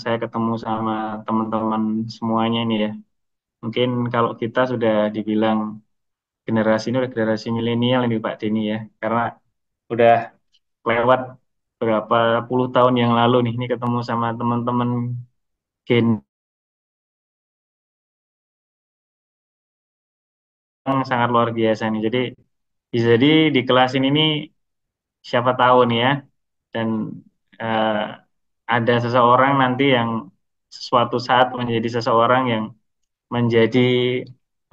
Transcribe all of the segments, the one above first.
Saya ketemu sama teman-teman semuanya ini ya. Mungkin kalau kita sudah dibilang generasi ini udah generasi milenial ini Pak Denny ya, karena udah lewat berapa puluh tahun yang lalu nih, ini ketemu sama teman-teman gen yang sangat luar biasa nih. Jadi bisa jadi di kelas ini siapa tahu nih ya, dan eh, ada seseorang nanti yang suatu saat menjadi seseorang yang menjadi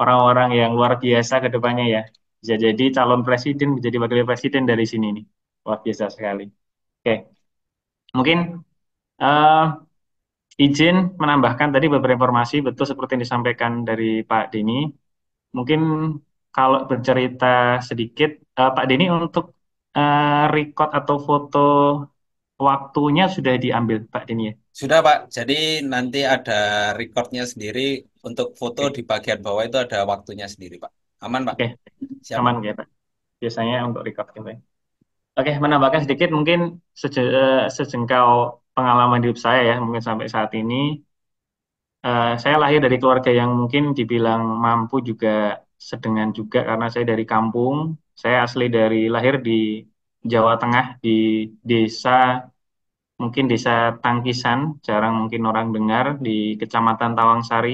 orang-orang yang luar biasa ke depannya ya. Bisa jadi calon presiden, bisa jadi wakil presiden dari sini nih. Luar biasa sekali. Oke, mungkin eh, izin menambahkan tadi beberapa informasi, betul seperti yang disampaikan dari Pak Denny. Mungkin kalau bercerita sedikit, Pak Denny untuk record atau foto waktunya sudah diambil, Pak Denny ya? Sudah Pak, jadi nanti ada recordnya sendiri untuk foto Oke, di bagian bawah itu ada waktunya sendiri Pak. Aman Pak? oke, Siap Pak. aman ya Pak. Biasanya untuk record gitu ya. Oke, menambahkan sedikit mungkin sejengkal pengalaman hidup saya ya, mungkin sampai saat ini. Saya lahir dari keluarga yang mungkin dibilang mampu juga sedengan juga karena saya dari kampung. Saya asli dari lahir di Jawa Tengah di desa mungkin desa Tangkisan, jarang mungkin orang dengar di Kecamatan Tawangsari.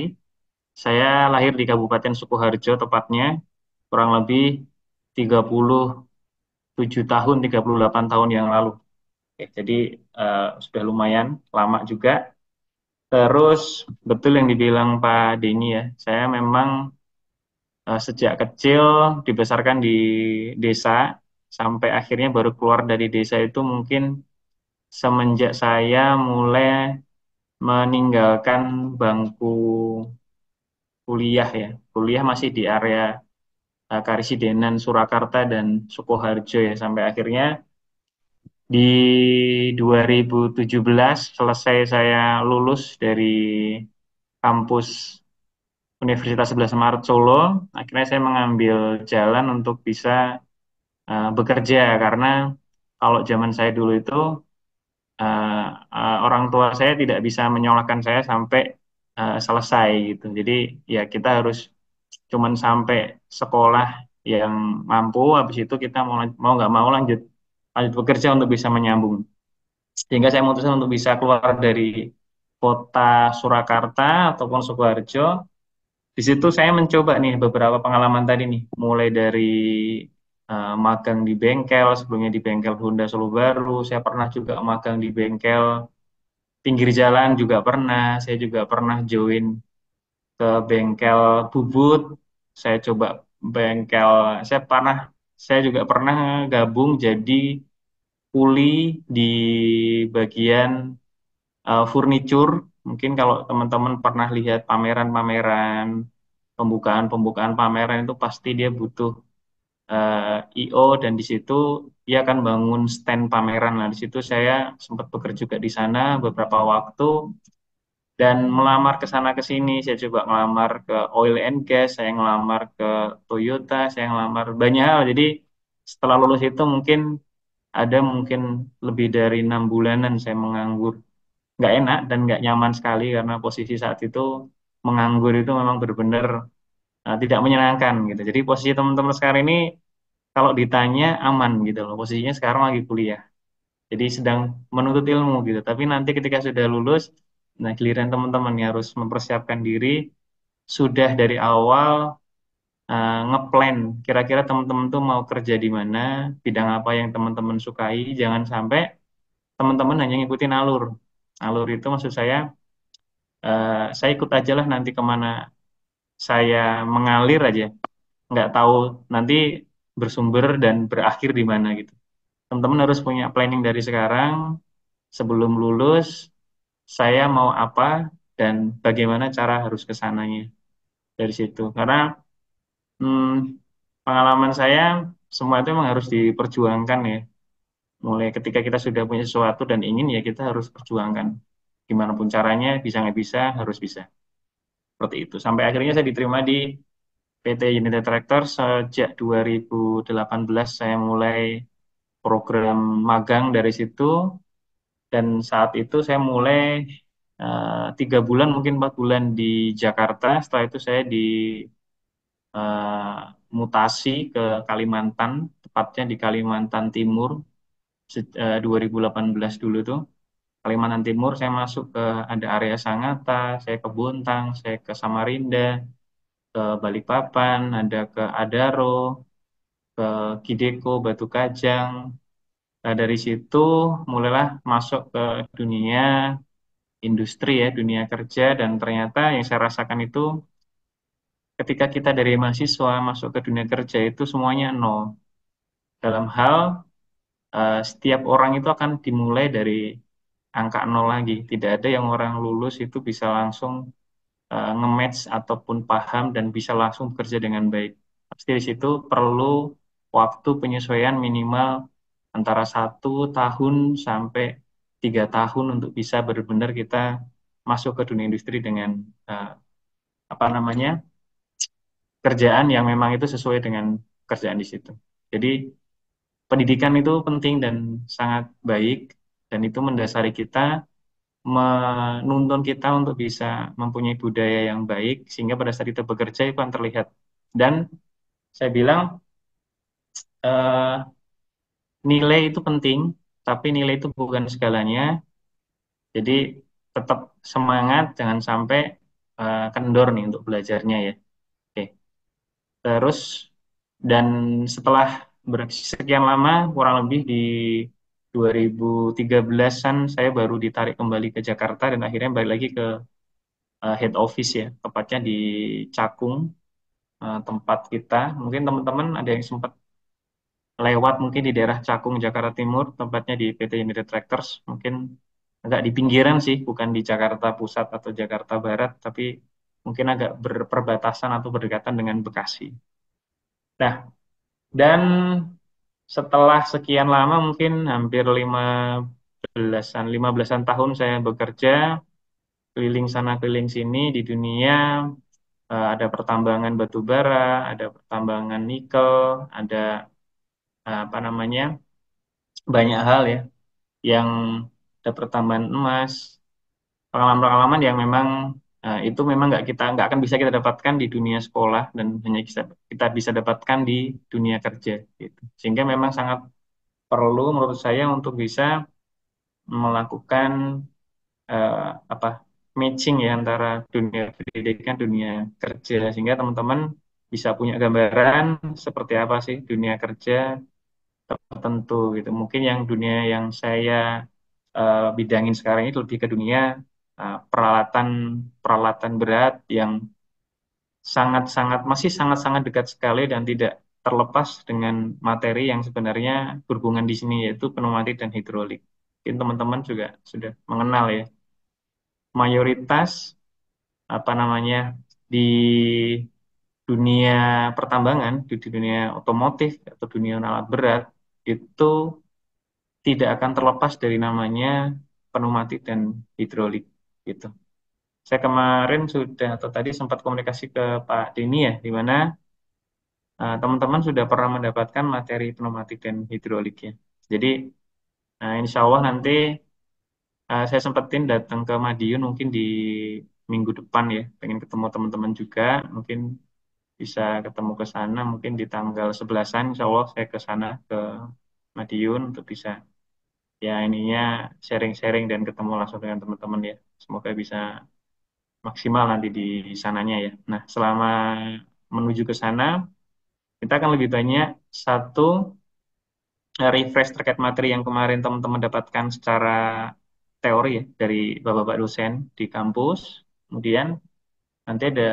Saya lahir di Kabupaten Sukoharjo tepatnya kurang lebih 37 tahun, 38 tahun yang lalu. Oke, jadi sudah lumayan lama juga. Terus betul yang dibilang Pak Denny ya, saya memang sejak kecil dibesarkan di desa sampai akhirnya baru keluar dari desa itu mungkin semenjak saya mulai meninggalkan bangku kuliah ya. Kuliah masih di area Karisidenan, Surakarta dan Sukoharjo ya sampai akhirnya di 2017 selesai saya lulus dari kampus Universitas 11 Maret Solo, akhirnya saya mengambil jalan untuk bisa bekerja karena kalau zaman saya dulu itu eh, orang tua saya tidak bisa menyolahkan saya sampai selesai gitu. Jadi ya kita harus cuman sampai sekolah yang mampu, habis itu kita mau nggak mau lanjut lanjut bekerja untuk bisa menyambung. Sehingga saya memutuskan untuk bisa keluar dari kota Surakarta ataupun Sukoharjo. Di situ saya mencoba nih beberapa pengalaman tadi nih, mulai dari magang di bengkel, sebelumnya di bengkel Honda Solo Baru, saya pernah juga magang di bengkel pinggir jalan juga pernah, saya juga pernah join ke bengkel bubut, saya coba bengkel, saya pernah, saya juga pernah gabung jadi kuli di bagian furniture. Mungkin kalau teman-teman pernah lihat pameran-pameran, pembukaan-pembukaan pameran itu pasti dia butuh I/O dan di situ dia akan bangun stand pameran. Nah, di situ saya sempat bekerja juga di sana beberapa waktu dan melamar ke sana ke sini. Saya coba ngelamar ke oil and gas, saya ngelamar ke Toyota, saya ngelamar banyak hal. Jadi setelah lulus itu mungkin ada mungkin lebih dari 6 bulanan saya menganggur. Nggak enak dan nggak nyaman sekali karena posisi saat itu menganggur itu memang benar-benar tidak menyenangkan gitu. Jadi posisi teman-teman sekarang ini kalau ditanya aman gitu loh. Posisinya sekarang lagi kuliah. Jadi sedang menuntut ilmu gitu. Tapi nanti ketika sudah lulus, nah giliran teman-teman yang harus mempersiapkan diri sudah dari awal ngeplan kira-kira teman-teman tuh mau kerja di mana, bidang apa yang teman-teman sukai, jangan sampai teman-teman hanya ngikutin alur. Alur itu maksud saya ikut aja lah nanti kemana saya mengalir aja, nggak tahu nanti bersumber dan berakhir di mana gitu. Teman-teman harus punya planning dari sekarang, sebelum lulus, saya mau apa dan bagaimana cara harus ke sananya dari situ. Karena hmm, pengalaman saya, semua itu memang harus diperjuangkan ya. Mulai ketika kita sudah punya sesuatu dan ingin ya kita harus perjuangkan. Gimana pun caranya, bisa nggak bisa, harus bisa. Seperti itu. Sampai akhirnya saya diterima di PT United Tractor sejak 2018 saya mulai program magang dari situ dan saat itu saya mulai 3 bulan mungkin 4 bulan di Jakarta. Setelah itu saya mutasi ke Kalimantan, tepatnya di Kalimantan Timur 2018 dulu tuh. Kalimantan Timur saya masuk ke ada area Sangatta, saya ke Bontang, saya ke Samarinda, ke Balikpapan, ada ke Adaro, ke Kideko, Batu Kajang. Nah, dari situ mulailah masuk ke dunia industri ya, dunia kerja, dan ternyata yang saya rasakan itu ketika kita dari mahasiswa masuk ke dunia kerja itu semuanya nol. Dalam hal setiap orang itu akan dimulai dari angka nol lagi. Tidak ada yang orang lulus itu bisa langsung nge-match ataupun paham dan bisa langsung bekerja dengan baik. Pasti di situ perlu waktu penyesuaian minimal antara 1 tahun sampai 3 tahun untuk bisa benar-benar kita masuk ke dunia industri dengan eh, apa namanya kerjaan yang memang itu sesuai dengan kerjaan di situ. Jadi pendidikan itu penting dan sangat baik dan itu mendasari kita menuntun kita untuk bisa mempunyai budaya yang baik sehingga pada saat kita bekerja itu akan terlihat. Dan saya bilang eh, nilai itu penting, tapi nilai itu bukan segalanya. Jadi tetap semangat, jangan sampai kendor nih untuk belajarnya ya. Oke. Terus dan setelah sekian lama, kurang lebih di 2013-an saya baru ditarik kembali ke Jakarta dan akhirnya balik lagi ke head office ya, tepatnya di Cakung, tempat kita. Mungkin teman-teman ada yang sempat lewat mungkin di daerah Cakung, Jakarta Timur, tempatnya di PT United Tractors, mungkin agak di pinggiran sih, bukan di Jakarta Pusat atau Jakarta Barat, tapi mungkin agak berperbatasan atau berdekatan dengan Bekasi. Nah, dan setelah sekian lama, mungkin hampir 15-an tahun saya bekerja, keliling sana keliling sini di dunia, ada pertambangan batu bara, ada pertambangan nikel, ada apa namanya banyak hal ya yang ada pertambahan emas, pengalaman-pengalaman yang memang itu memang nggak akan bisa kita dapatkan di dunia sekolah dan hanya kita bisa dapatkan di dunia kerja gitu. Sehingga memang sangat perlu menurut saya untuk bisa melakukan eh, apa matching ya antara dunia pendidikan dunia kerja sehingga teman-teman bisa punya gambaran seperti apa sih dunia kerja tertentu gitu. Mungkin yang dunia yang saya bidangin sekarang ini lebih ke dunia peralatan peralatan berat yang sangat-sangat masih sangat-sangat dekat sekali dan tidak terlepas dengan materi yang sebenarnya berhubungan di sini yaitu pneumatik dan hidrolik. Mungkin teman-teman juga sudah mengenal ya. Mayoritas apa namanya di dunia pertambangan, di dunia otomotif atau dunia alat berat itu tidak akan terlepas dari namanya pneumatik dan hidrolik gitu. Saya kemarin sudah atau tadi sempat komunikasi ke Pak Denny ya, di mana teman-teman sudah pernah mendapatkan materi pneumatik dan hidrolik ya. Jadi insya Allah nanti saya sempetin datang ke Madiun mungkin di minggu depan ya, pengen ketemu teman-teman juga, mungkin bisa ketemu ke sana, mungkin di tanggal 11-an insya Allah saya ke sana ke Madiun untuk bisa ya ininya sharing-sharing dan ketemu langsung dengan teman-teman ya. Semoga bisa maksimal nanti di sananya ya. Nah, selama menuju ke sana, kita akan lebih banyak satu refresh terkait materi yang kemarin teman-teman dapatkan secara teori ya dari bapak-bapak dosen di kampus. Kemudian nanti ada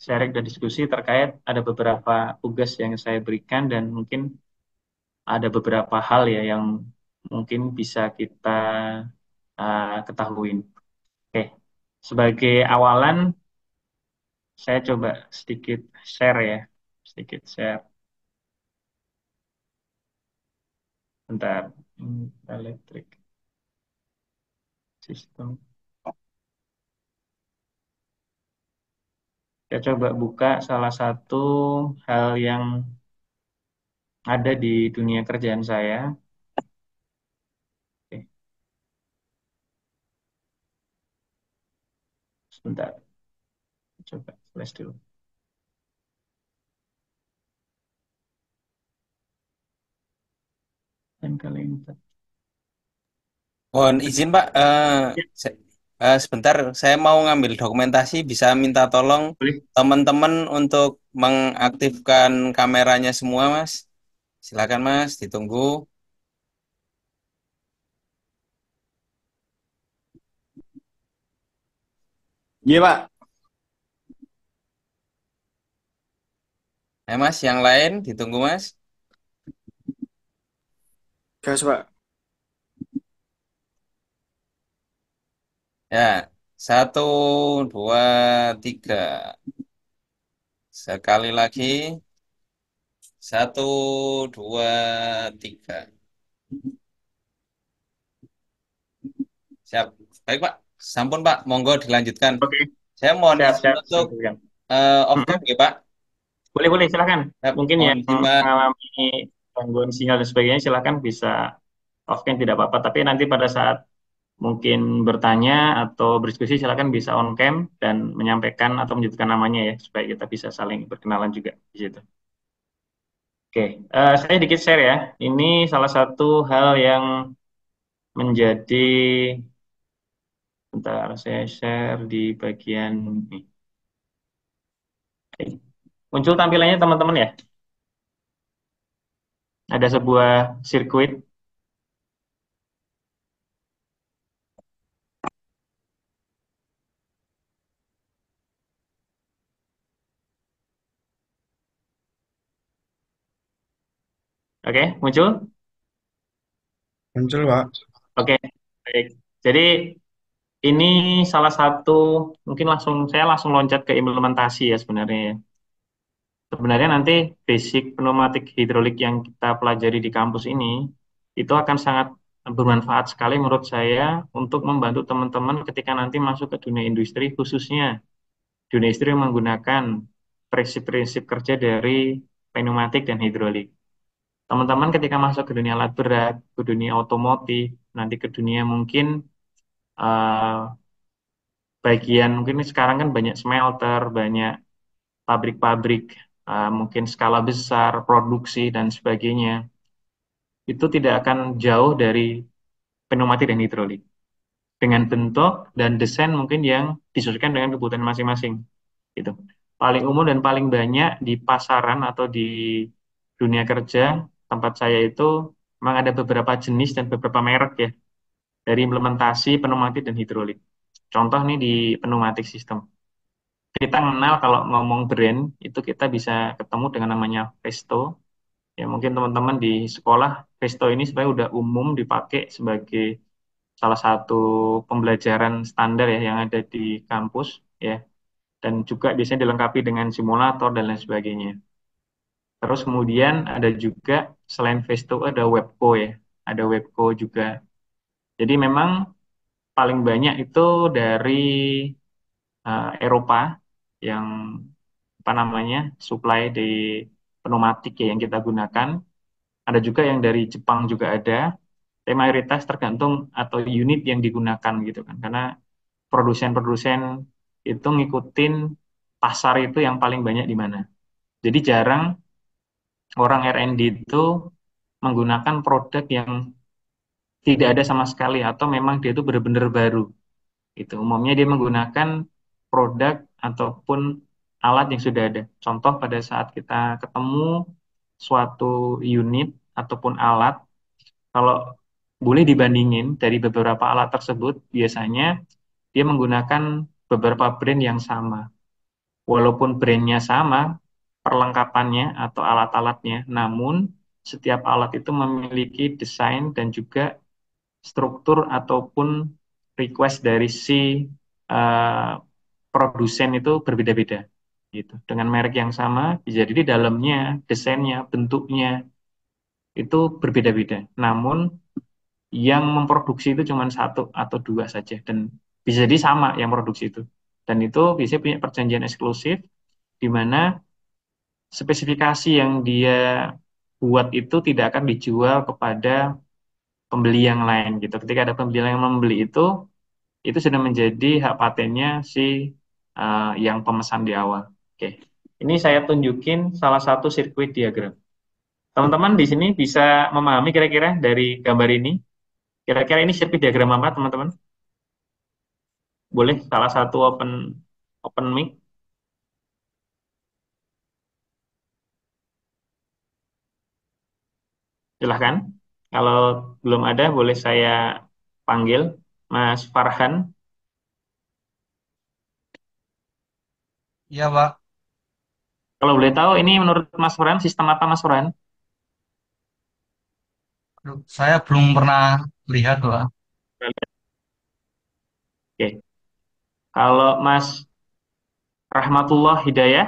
sharing dan diskusi terkait ada beberapa tugas yang saya berikan dan mungkin ada beberapa hal ya yang mungkin bisa kita ketahui. Oke, sebagai awalan saya coba sedikit share ya, sedikit share. Bentar, elektrik sistem. Saya coba buka salah satu hal yang ada di dunia kerjaan saya. Oke. Bentar, coba flash dulu. Dan kali ini. Mohon izin Pak, sebentar saya mau ngambil dokumentasi, bisa minta tolong Boleh. teman-teman untuk mengaktifkan kameranya semua Mas. Silakan Mas, ditunggu. Iya Pak, Mas, yang lain ditunggu Mas. gas Pak. Ya, satu, dua, tiga. Sekali lagi, satu, dua, tiga. Siap. Baik Pak, sampun Pak, monggo dilanjutkan. Oke, Saya mohon siap, izin siap, untuk siap. Siap. off cam Mm-mm. ya Pak. Boleh, boleh, silakan. Siap, Mungkin mohon yang izin Pak. mengalami gangguan sinyal dan sebagainya, silakan bisa off cam tidak apa-apa. Tapi nanti pada saat mungkin bertanya atau berdiskusi, silakan bisa on cam dan menyampaikan atau menyebutkan namanya ya, supaya kita bisa saling berkenalan juga di situ. Oke, saya dikit share ya. Ini salah satu hal yang menjadi, bentar, saya share di bagian ini. Oke. Muncul tampilannya teman-teman ya. Ada sebuah sirkuit. Oke, muncul. Muncul Pak. Oke, baik. Jadi ini salah satu, mungkin saya langsung loncat ke implementasi ya sebenarnya, ya. Sebenarnya nanti basic pneumatik hidrolik yang kita pelajari di kampus ini itu akan sangat bermanfaat sekali menurut saya untuk membantu teman-teman ketika nanti masuk ke dunia industri, khususnya dunia industri yang menggunakan prinsip-prinsip kerja dari pneumatik dan hidrolik. Teman-teman ketika masuk ke dunia alat berat, ke dunia otomotif, nanti ke dunia mungkin eh, bagian, mungkin sekarang kan banyak smelter, banyak pabrik-pabrik, mungkin skala besar, produksi, dan sebagainya. Itu tidak akan jauh dari pneumatik dan hidrolik. Dengan bentuk dan desain mungkin yang disesuaikan dengan kebutuhan masing-masing. Gitu. Paling umum dan paling banyak di pasaran atau di dunia kerja, tempat saya itu memang ada beberapa jenis dan beberapa merek ya, dari implementasi pneumatik dan hidrolik. Contoh nih di pneumatik sistem. Kita kenal kalau ngomong brand, itu kita bisa ketemu dengan namanya Festo. Ya mungkin teman-teman di sekolah, Festo ini sebenarnya udah umum dipakai sebagai salah satu pembelajaran standar ya yang ada di kampus ya. Dan juga biasanya dilengkapi dengan simulator dan lain sebagainya. Terus kemudian ada juga selain Festo ada Webco ya. Ada Webco juga. Jadi memang paling banyak itu dari Eropa yang apa namanya supply di pneumatik ya yang kita gunakan. Ada juga yang dari Jepang juga ada. Tapi mayoritas tergantung atau unit yang digunakan gitu kan. Karena produsen-produsen itu ngikutin pasar itu yang paling banyak di mana. Jadi jarang orang R&D itu menggunakan produk yang tidak ada sama sekali atau memang dia itu benar-benar baru. Itu umumnya dia menggunakan produk ataupun alat yang sudah ada. Contoh pada saat kita ketemu suatu unit ataupun alat, kalau boleh dibandingin dari beberapa alat tersebut, biasanya dia menggunakan beberapa brand yang sama. Walaupun brandnya sama, perlengkapannya atau alat-alatnya, namun setiap alat itu memiliki desain dan juga struktur ataupun request dari si eh, produsen itu berbeda-beda gitu. Dengan merek yang sama, bisa jadi di dalamnya, desainnya, bentuknya itu berbeda-beda. Namun yang memproduksi itu cuma satu atau dua saja dan bisa jadi sama yang produksi itu. Dan itu bisa punya perjanjian eksklusif di mana spesifikasi yang dia buat itu tidak akan dijual kepada pembeli yang lain gitu. Ketika ada pembeli yang membeli itu, itu sudah menjadi hak patennya si yang pemesan di awal. Oke, ini saya tunjukin salah satu sirkuit diagram. Teman-teman di sini bisa memahami kira-kira dari gambar ini, kira-kira ini sirkuit diagram apa, teman-teman? Boleh salah satu open open mic, silahkan. Kalau belum ada, boleh saya panggil Mas Farhan. Iya, Pak. Kalau boleh tahu, ini menurut Mas Farhan, sistem apa Mas Farhan? Aduh, saya belum pernah lihat, Pak. Oke. Kalau Mas Rahmatullah Hidayah,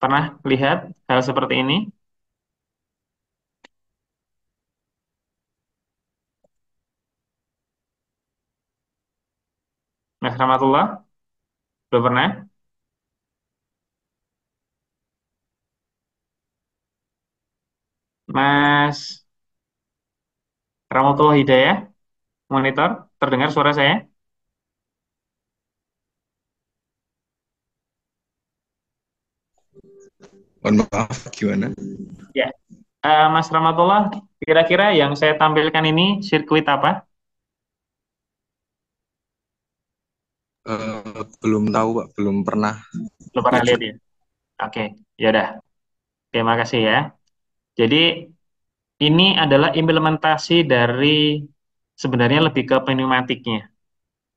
pernah lihat hal seperti ini? Mas Rahmatullah, belum pernah? Mas Rahmatullah Hidayah, monitor, terdengar suara saya? Mohon maaf, gimana? Ya. Mas Rahmatullah, kira-kira yang saya tampilkan ini sirkuit apa? Belum tahu, Pak. Belum pernah Belum pernah lihat lihat juga. ya? Oke, ya udah. Terima kasih ya. Jadi ini adalah implementasi dari sebenarnya lebih ke pneumatiknya.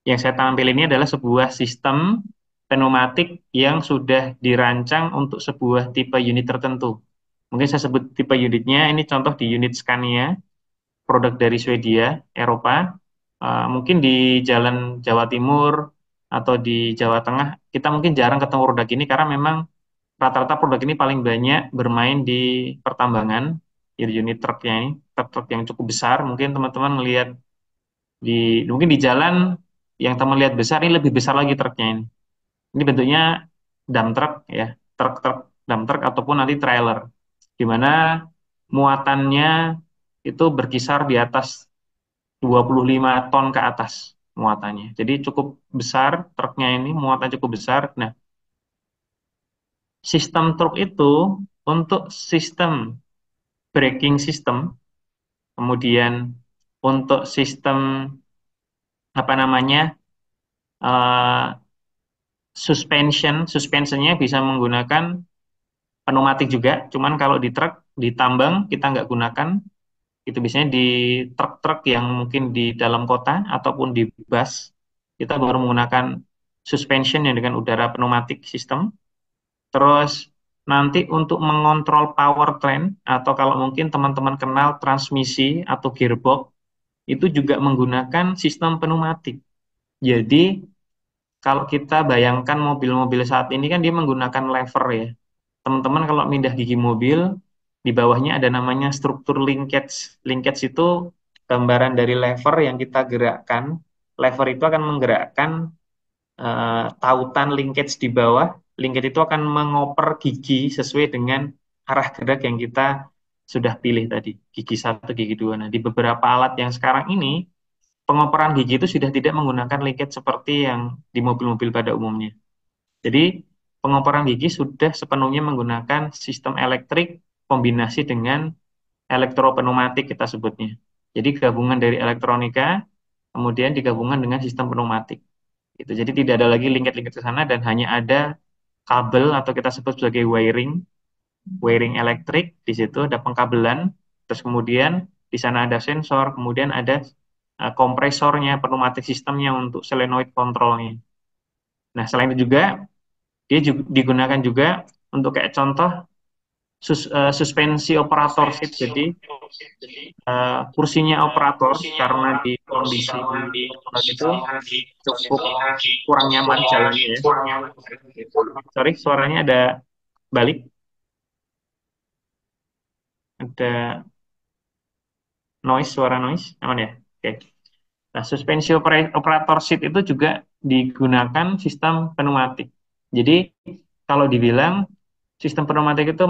Yang saya tampil ini adalah sebuah sistem pneumatik yang sudah dirancang untuk sebuah tipe unit tertentu. Mungkin saya sebut tipe unitnya, ini contoh di unit Scania, produk dari Swedia, Eropa. Mungkin di Jalan Jawa Timur atau di Jawa Tengah, kita mungkin jarang ketemu produk ini karena memang rata-rata produk ini paling banyak bermain di pertambangan, di unit truknya ini, truk-truk yang cukup besar. Mungkin teman-teman melihat mungkin di jalan yang teman lihat besar, ini lebih besar lagi truknya ini. Ini bentuknya dump truck ya, truk-truk dump truck ataupun nanti trailer, di mana muatannya itu berkisar di atas 25 ton ke atas muatannya. Jadi cukup besar truknya ini, muatan cukup besar. Nah, sistem truk itu untuk sistem braking system, kemudian untuk sistem apa namanya eh, suspensionnya bisa menggunakan pneumatik juga. Cuman kalau di truk, di tambang kita nggak gunakan. Itu biasanya di truk-truk yang mungkin di dalam kota ataupun di bus kita baru menggunakan suspension yang dengan udara pneumatik sistem. Terus nanti untuk mengontrol powertrain atau kalau mungkin teman-teman kenal transmisi atau gearbox itu juga menggunakan sistem pneumatik. Jadi kalau kita bayangkan mobil-mobil saat ini kan dia menggunakan lever ya. Teman-teman kalau pindah gigi mobil, di bawahnya ada namanya struktur linkage. Linkage itu gambaran dari lever yang kita gerakkan. Lever itu akan menggerakkan tautan linkage di bawah. Linkage itu akan mengoper gigi sesuai dengan arah gerak yang kita sudah pilih tadi. Gigi satu, gigi dua. Nah, di beberapa alat yang sekarang ini, pengoperan gigi itu sudah tidak menggunakan linkage seperti yang di mobil-mobil pada umumnya. Jadi pengoperan gigi sudah sepenuhnya menggunakan sistem elektrik kombinasi dengan elektropneumatik kita sebutnya. Jadi gabungan dari elektronika kemudian digabungkan dengan sistem pneumatik. Gitu. Jadi tidak ada lagi lingkar-lingkar ke sana dan hanya ada kabel atau kita sebut sebagai wiring elektrik. Di situ ada pengkabelan, terus kemudian di sana ada sensor, kemudian ada kompresornya, pneumatik sistemnya untuk solenoid kontrolnya. Nah, selain itu juga dia juga digunakan juga untuk kayak contoh suspensi operator seat. Jadi kursinya operator karena di kondisi itu cukup kurang nyaman jalannya ya. Sorry, suaranya ada balik, ada suara noise, aman ya? Oke. Nah, suspensi operator seat itu juga digunakan sistem pneumatik. Jadi kalau dibilang sistem pneumatik itu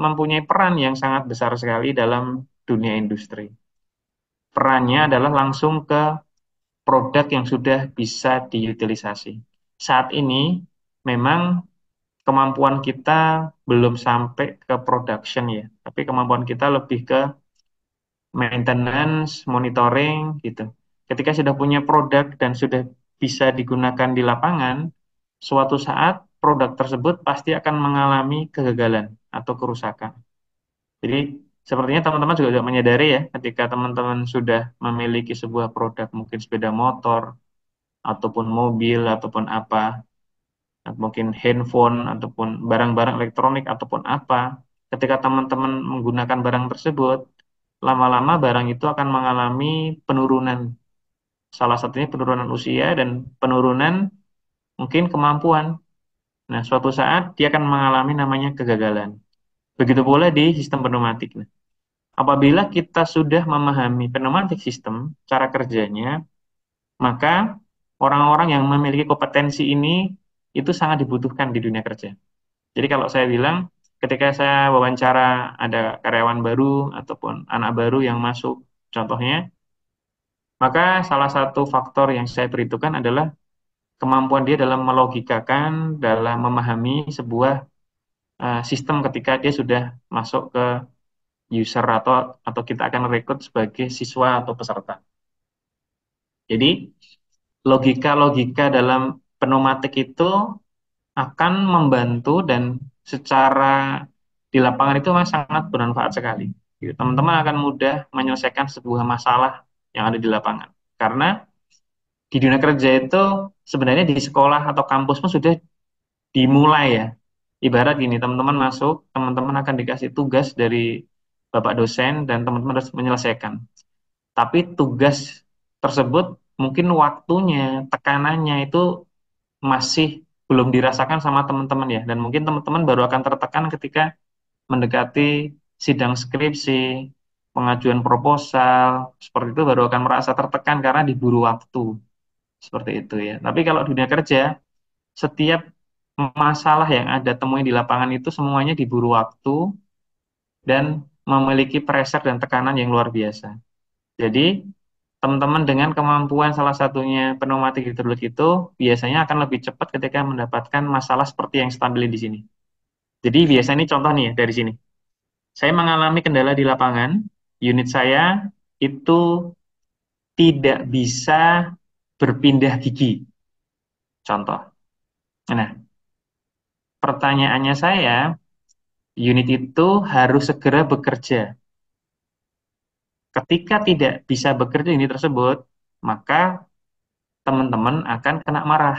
mempunyai peran yang sangat besar sekali dalam dunia industri. Perannya adalah langsung ke produk yang sudah bisa diutilisasi. Saat ini memang kemampuan kita belum sampai ke production ya, tapi kemampuan kita lebih ke maintenance, monitoring gitu. Ketika sudah punya produk dan sudah bisa digunakan di lapangan, suatu saat produk tersebut pasti akan mengalami kegagalan atau kerusakan. Jadi sepertinya teman-teman juga menyadari ya, ketika teman-teman sudah memiliki sebuah produk, mungkin sepeda motor, ataupun mobil, ataupun apa, mungkin handphone, ataupun barang-barang elektronik, ataupun apa, ketika teman-teman menggunakan barang tersebut, lama-lama barang itu akan mengalami penurunan. Salah satunya penurunan usia dan penurunan mungkin kemampuan. Nah, suatu saat dia akan mengalami namanya kegagalan. Begitu pula di sistem pneumatik. Nah, apabila kita sudah memahami pneumatik system, cara kerjanya, maka orang-orang yang memiliki kompetensi ini itu sangat dibutuhkan di dunia kerja. Jadi kalau saya bilang, ketika saya wawancara ada karyawan baru ataupun anak baru yang masuk, contohnya, maka salah satu faktor yang saya perhitungkan adalah kemampuan dia dalam melogikakan, dalam memahami sebuah sistem ketika dia sudah masuk ke user atau kita akan rekrut sebagai siswa atau peserta. Jadi logika-logika dalam pneumatik itu akan membantu dan secara di lapangan itu memang sangat bermanfaat sekali. Gitu. Teman-teman akan mudah menyelesaikan sebuah masalah yang ada di lapangan. Karena di dunia kerja itu sebenarnya di sekolah atau kampus pun sudah dimulai ya. Ibarat gini, teman-teman masuk, teman-teman akan dikasih tugas dari bapak dosen dan teman-teman harus menyelesaikan. Tapi tugas tersebut mungkin waktunya, tekanannya itu masih belum dirasakan sama teman-teman ya. Dan mungkin teman-teman baru akan tertekan ketika mendekati sidang skripsi, pengajuan proposal, seperti itu baru akan merasa tertekan karena diburu waktu. Seperti itu ya. Tapi kalau dunia kerja, setiap masalah yang ada temui di lapangan itu semuanya diburu waktu dan memiliki pressure dan tekanan yang luar biasa. Jadi, teman-teman dengan kemampuan salah satunya pneumatik hidrolik itu biasanya akan lebih cepat ketika mendapatkan masalah seperti yang stabil di sini. Jadi biasanya ini contoh nih ya dari sini. Saya mengalami kendala di lapangan, unit saya itu tidak bisa berpindah gigi. Contoh. Nah, pertanyaannya saya, unit itu harus segera bekerja. Ketika tidak bisa bekerja unit tersebut, maka teman-teman akan kena marah.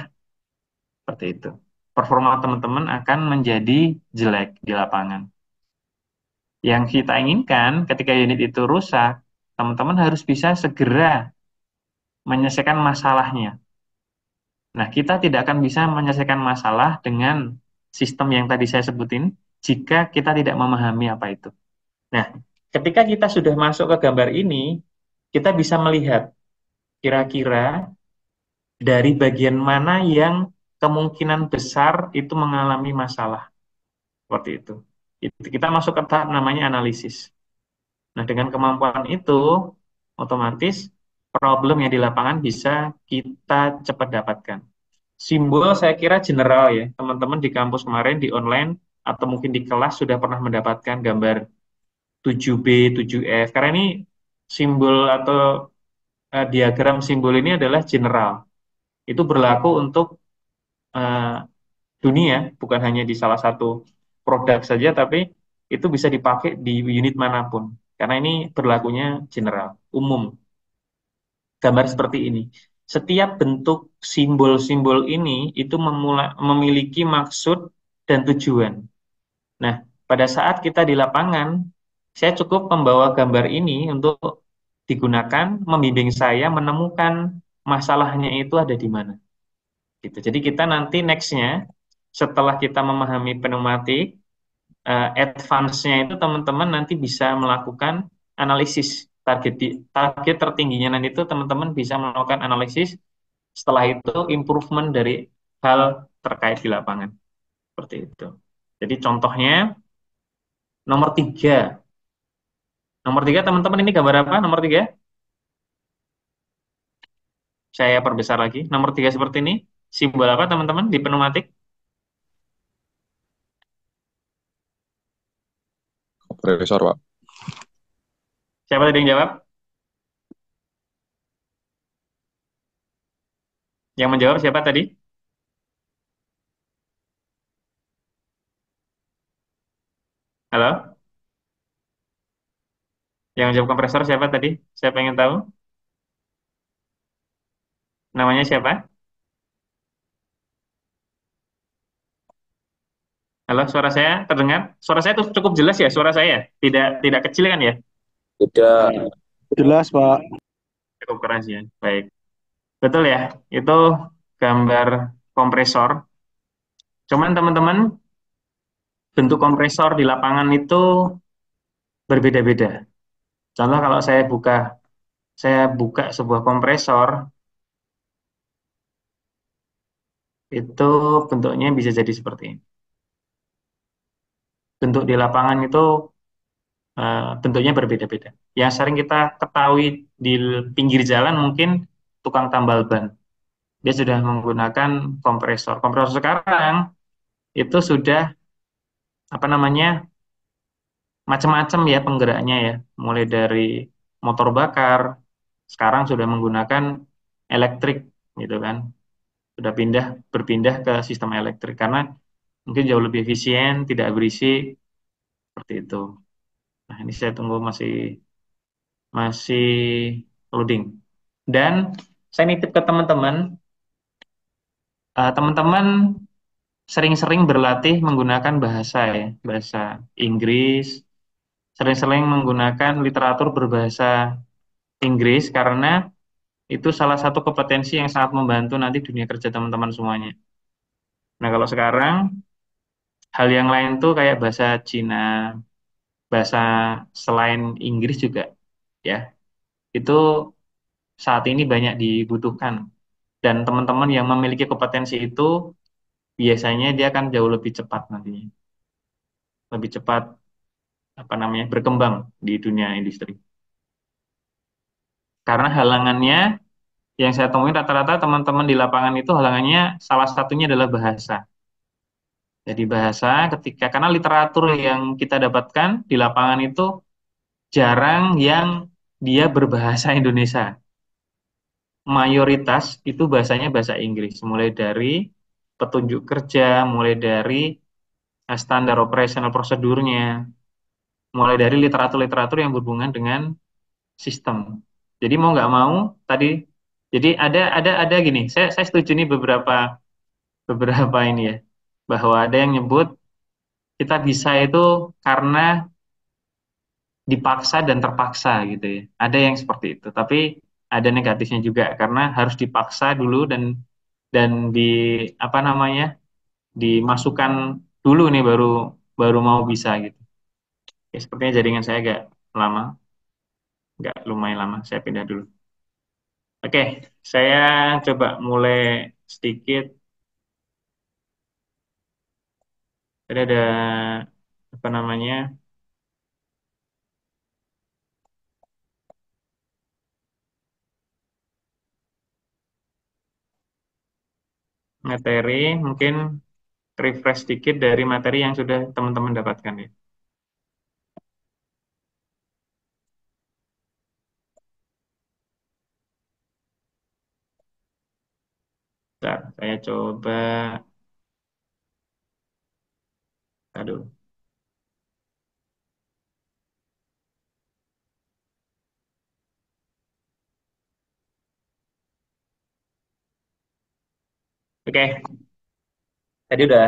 Seperti itu. Performa teman-teman akan menjadi jelek di lapangan. Yang kita inginkan ketika unit itu rusak, teman-teman harus bisa segera menyelesaikan masalahnya. Nah, kita tidak akan bisa menyelesaikan masalah dengan sistem yang tadi saya sebutin jika kita tidak memahami apa itu. Nah, ketika kita sudah masuk ke gambar ini, kita bisa melihat kira-kira dari bagian mana yang kemungkinan besar itu mengalami masalah. Seperti itu. Kita masuk ke tahap namanya analisis. Nah, dengan kemampuan itu, otomatis problem yang di lapangan bisa kita cepat dapatkan. Simbol saya kira general ya, teman-teman di kampus kemarin, di online, atau mungkin di kelas sudah pernah mendapatkan gambar 7B, 7F, karena ini simbol atau diagram simbol ini adalah general. Itu berlaku untuk eh, dunia, bukan hanya di salah satu produk saja, tapi itu bisa dipakai di unit manapun. Karena ini berlakunya general, umum. Gambar seperti ini. Setiap bentuk simbol-simbol ini itu memiliki maksud dan tujuan. Nah, pada saat kita di lapangan, saya cukup membawa gambar ini untuk digunakan membimbing saya menemukan masalahnya itu ada di mana. Gitu. Jadi kita nanti next-nya, setelah kita memahami pneumatik, advance-nya itu teman-teman nanti bisa melakukan analisis target tertingginya nanti itu teman-teman bisa melakukan analisis, setelah itu improvement dari hal terkait di lapangan seperti itu. Jadi contohnya nomor 3. Nomor 3 teman-teman ini gambar apa? Nomor 3. Saya perbesar lagi. Nomor 3 seperti ini. Simbol apa teman-teman di pneumatik? Kompresor, Pak. Siapa tadi yang jawab? Yang menjawab siapa tadi? Halo? Yang menjawab kompresor siapa tadi? Saya pengen tahu. Namanya siapa? Halo, suara saya terdengar? Suara saya tuh cukup jelas ya, suara saya. Tidak kecil kan ya? Tidak. Jelas, Pak. Cukup keras ya. Baik. Betul ya. Itu gambar kompresor. Cuman teman-teman, bentuk kompresor di lapangan itu berbeda-beda. Contoh kalau saya buka sebuah kompresor, itu bentuknya bisa jadi seperti ini. Bentuk di lapangan itu bentuknya berbeda-beda. Yang sering kita ketahui di pinggir jalan mungkin tukang tambal ban. Dia sudah menggunakan kompresor. Kompresor sekarang itu sudah apa namanya macam-macam ya penggeraknya ya. Mulai dari motor bakar, sekarang sudah menggunakan elektrik gitu kan. Sudah berpindah ke sistem elektrik karena mungkin jauh lebih efisien, tidak berisik seperti itu. Nah, ini saya tunggu masih masih loading. Dan saya nitip ke teman-teman, teman-teman sering-sering berlatih menggunakan bahasa ya, bahasa Inggris, sering-sering menggunakan literatur berbahasa Inggris karena itu salah satu kompetensi yang sangat membantu nanti dunia kerja teman-teman semuanya. Nah, kalau sekarang hal yang lain tuh kayak bahasa Cina, bahasa selain Inggris juga ya, itu saat ini banyak dibutuhkan. Dan teman-teman yang memiliki kompetensi itu biasanya dia akan jauh lebih cepat nantinya, lebih cepat apa namanya berkembang di dunia industri. Karena halangannya yang saya temuin rata-rata teman-teman di lapangan itu halangannya salah satunya adalah bahasa. Jadi bahasa ketika karena literatur yang kita dapatkan di lapangan itu jarang yang dia berbahasa Indonesia. Mayoritas itu bahasanya bahasa Inggris, mulai dari petunjuk kerja, mulai dari standar operasional prosedurnya, mulai dari literatur-literatur yang berhubungan dengan sistem. Jadi mau nggak mau tadi, jadi ada gini. Saya setuju nih beberapa ini ya, bahwa ada yang nyebut kita bisa itu karena dipaksa dan terpaksa gitu ya. Ada yang seperti itu. Tapi ada negatifnya juga karena harus dipaksa dulu dan di apa namanya dimasukkan dulu nih baru baru mau bisa gitu. Ya, sepertinya jaringan saya agak lama, nggak lumayan lama. Saya pindah dulu. Oke, saya coba mulai sedikit. Tadi ada apa namanya materi, mungkin refresh sedikit dari materi yang sudah teman-teman dapatkan ya. Bentar, saya coba, aduh. Oke, tadi udah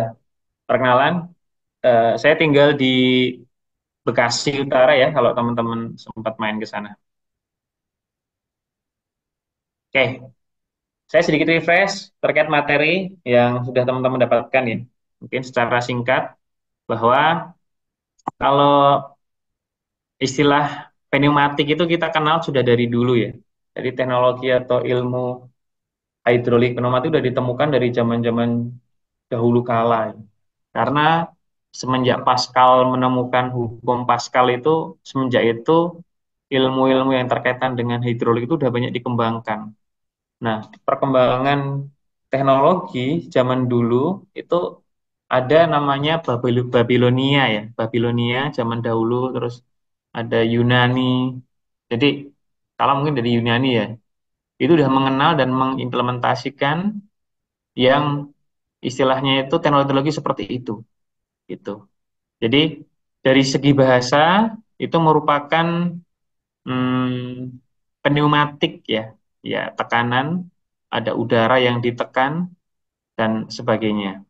perkenalan. Saya tinggal di Bekasi Utara ya, kalau teman-teman sempat main ke sana. Oke, saya sedikit refresh terkait materi yang sudah teman-teman dapatkan ya. Mungkin secara singkat, bahwa kalau istilah pneumatik itu kita kenal sudah dari dulu ya. Jadi teknologi atau ilmu hidrolik pneumatik sudah ditemukan dari zaman-zaman dahulu kala. Ya. Karena semenjak Pascal menemukan hukum Pascal itu, semenjak itu ilmu-ilmu yang terkaitan dengan hidrolik itu udah banyak dikembangkan. Nah, perkembangan teknologi zaman dulu itu ada namanya Babilonia ya, Babilonia zaman dahulu, terus ada Yunani. Jadi kalau mungkin dari Yunani ya, itu udah mengenal dan mengimplementasikan yang istilahnya itu teknologi seperti itu, gitu. Jadi dari segi bahasa itu merupakan pneumatik ya, ya tekanan, ada udara yang ditekan dan sebagainya.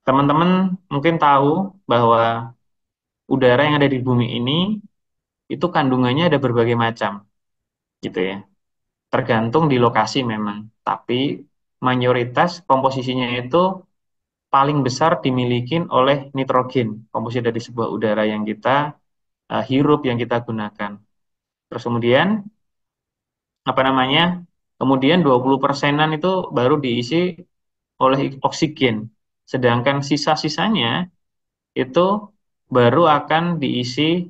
Teman-teman mungkin tahu bahwa udara yang ada di bumi ini itu kandungannya ada berbagai macam, gitu ya. Tergantung di lokasi memang, tapi mayoritas komposisinya itu paling besar dimiliki oleh nitrogen, komposisi dari sebuah udara yang kita hirup, yang kita gunakan. Terus kemudian apa namanya? Kemudian 20%-an itu baru diisi oleh oksigen. Sedangkan sisa-sisanya itu baru akan diisi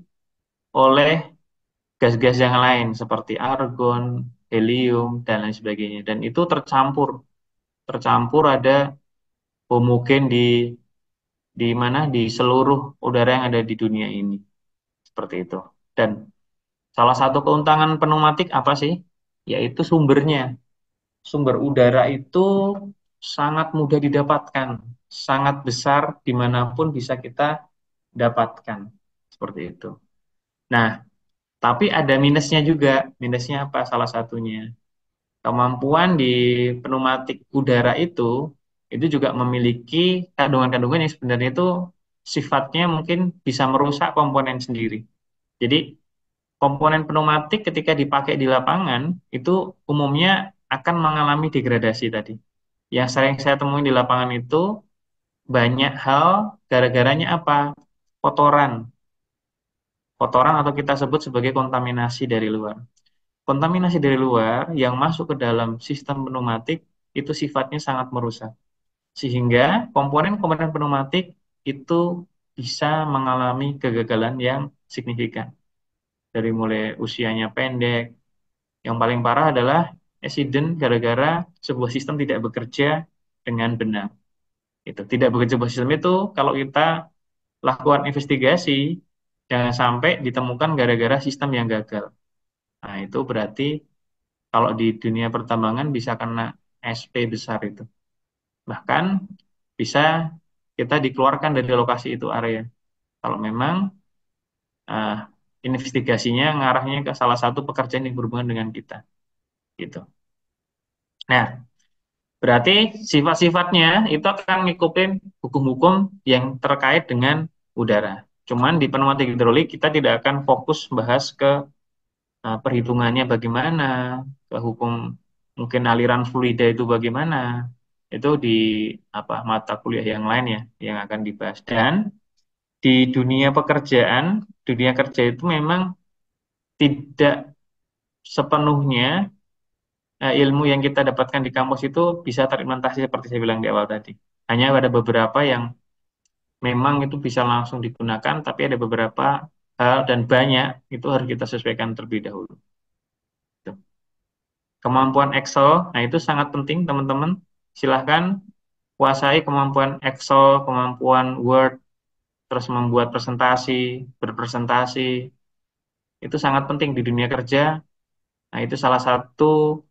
oleh gas-gas yang lain seperti argon, helium, dan lain sebagainya. Dan itu tercampur, tercampur ada homogen di mana di seluruh udara yang ada di dunia ini. Seperti itu. Dan salah satu keuntungan pneumatik apa sih? Yaitu sumbernya. Sumber udara itu sangat mudah didapatkan, sangat besar dimanapun bisa kita dapatkan. Seperti itu. Nah, tapi ada minusnya juga. Minusnya apa? Salah satunya. Kemampuan di pneumatik udara itu juga memiliki kandungan-kandungan yang sebenarnya itu sifatnya mungkin bisa merusak komponen sendiri. Jadi komponen pneumatik ketika dipakai di lapangan itu umumnya akan mengalami degradasi tadi. Yang sering saya temui di lapangan itu banyak hal gara-garanya apa? Kotoran. Kotoran atau kita sebut sebagai kontaminasi dari luar. Kontaminasi dari luar yang masuk ke dalam sistem pneumatik itu sifatnya sangat merusak. Sehingga komponen-komponen pneumatik itu bisa mengalami kegagalan yang signifikan. Dari mulai usianya pendek, yang paling parah adalah accident gara-gara sebuah sistem tidak bekerja dengan benar. Itu tidak bekerja sebuah sistem itu kalau kita lakukan investigasi jangan sampai ditemukan gara-gara sistem yang gagal. Nah, itu berarti kalau di dunia pertambangan bisa kena SP besar itu. Bahkan bisa kita dikeluarkan dari lokasi itu area. Kalau memang uh, investigasinya ngarahnya ke salah satu pekerjaan yang berhubungan dengan kita. Gitu. Nah, berarti sifat-sifatnya itu akan ngikutin hukum-hukum yang terkait dengan udara. Cuman di pneumatik hidrolik kita tidak akan fokus bahas ke perhitungannya bagaimana, ke hukum mungkin aliran fluida itu bagaimana. Itu di mata kuliah yang lain ya yang akan dibahas. Dan di dunia pekerjaan, dunia kerja itu memang tidak sepenuhnya ilmu yang kita dapatkan di kampus itu bisa terimplementasi seperti saya bilang di awal tadi. Hanya ada beberapa yang memang itu bisa langsung digunakan, tapi ada beberapa hal dan banyak itu harus kita sesuaikan terlebih dahulu. Tuh. Kemampuan Excel, nah itu sangat penting teman-teman. Silahkan kuasai kemampuan Excel, kemampuan Word, terus membuat presentasi, berpresentasi. Itu sangat penting di dunia kerja. Nah itu salah satu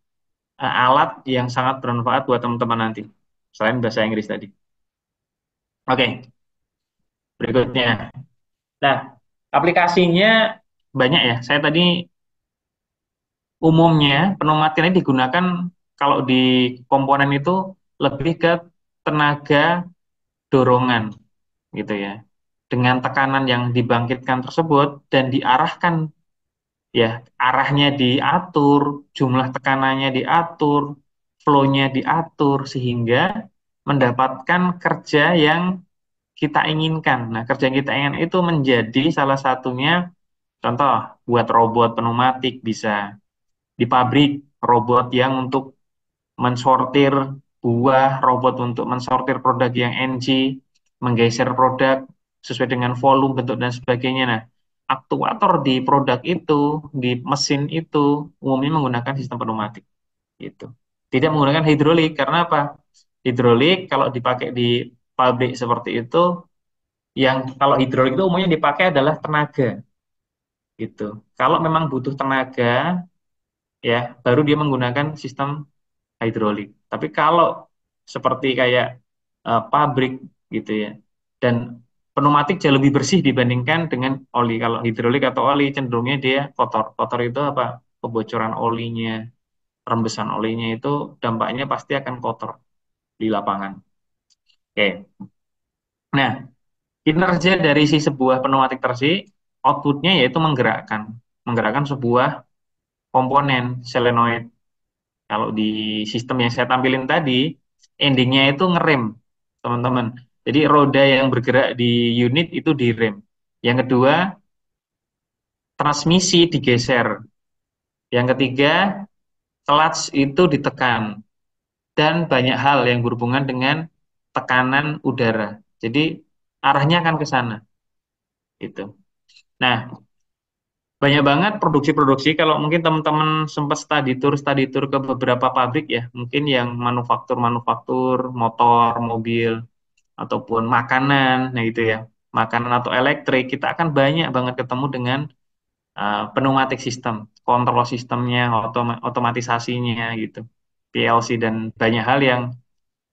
alat yang sangat bermanfaat buat teman-teman nanti. Selain bahasa Inggris tadi. Oke, berikutnya. Nah, aplikasinya banyak ya. Saya tadi umumnya pneumatik ini digunakan kalau di komponen itu lebih ke tenaga dorongan gitu ya. Dengan tekanan yang dibangkitkan tersebut dan diarahkan ya, arahnya diatur, jumlah tekanannya diatur, flow-nya diatur sehingga mendapatkan kerja yang kita inginkan. Nah, kerja yang kita inginkan itu menjadi salah satunya contoh buat robot pneumatik bisa di pabrik, robot yang untuk mensortir buah, robot untuk mensortir produk yang NG, menggeser produk sesuai dengan volume, bentuk, dan sebagainya. Nah, aktuator di produk itu, di mesin itu, umumnya menggunakan sistem pneumatik. Gitu. Tidak menggunakan hidrolik, karena apa? Hidrolik kalau dipakai di pabrik seperti itu, yang kalau hidrolik itu umumnya dipakai adalah tenaga. Gitu. Kalau memang butuh tenaga, ya baru dia menggunakan sistem hidrolik. Tapi kalau seperti kayak pabrik gitu ya, dan pneumatik jauh lebih bersih dibandingkan dengan oli. Kalau hidrolik atau oli cenderungnya dia kotor. Kotor itu apa? Kebocoran olinya, rembesan olinya itu dampaknya pasti akan kotor di lapangan. Oke. Nah, kinerja dari si sebuah pneumatik tersi, outputnya yaitu menggerakkan sebuah komponen solenoid. Kalau di sistem yang saya tampilin tadi, endingnya itu ngerem, teman-teman. Jadi roda yang bergerak di unit itu direm. Yang kedua, transmisi digeser. Yang ketiga, clutch itu ditekan. Dan banyak hal yang berhubungan dengan tekanan udara. Jadi arahnya akan ke sana. Gitu. Nah, banyak banget produksi-produksi. Kalau mungkin teman-teman sempat study tour ke beberapa pabrik ya, mungkin yang manufaktur motor, mobil, ataupun makanan, nah itu ya, makanan atau elektrik, kita akan banyak banget ketemu dengan pneumatic system, kontrol sistemnya, otomatisasinya gitu, PLC dan banyak hal yang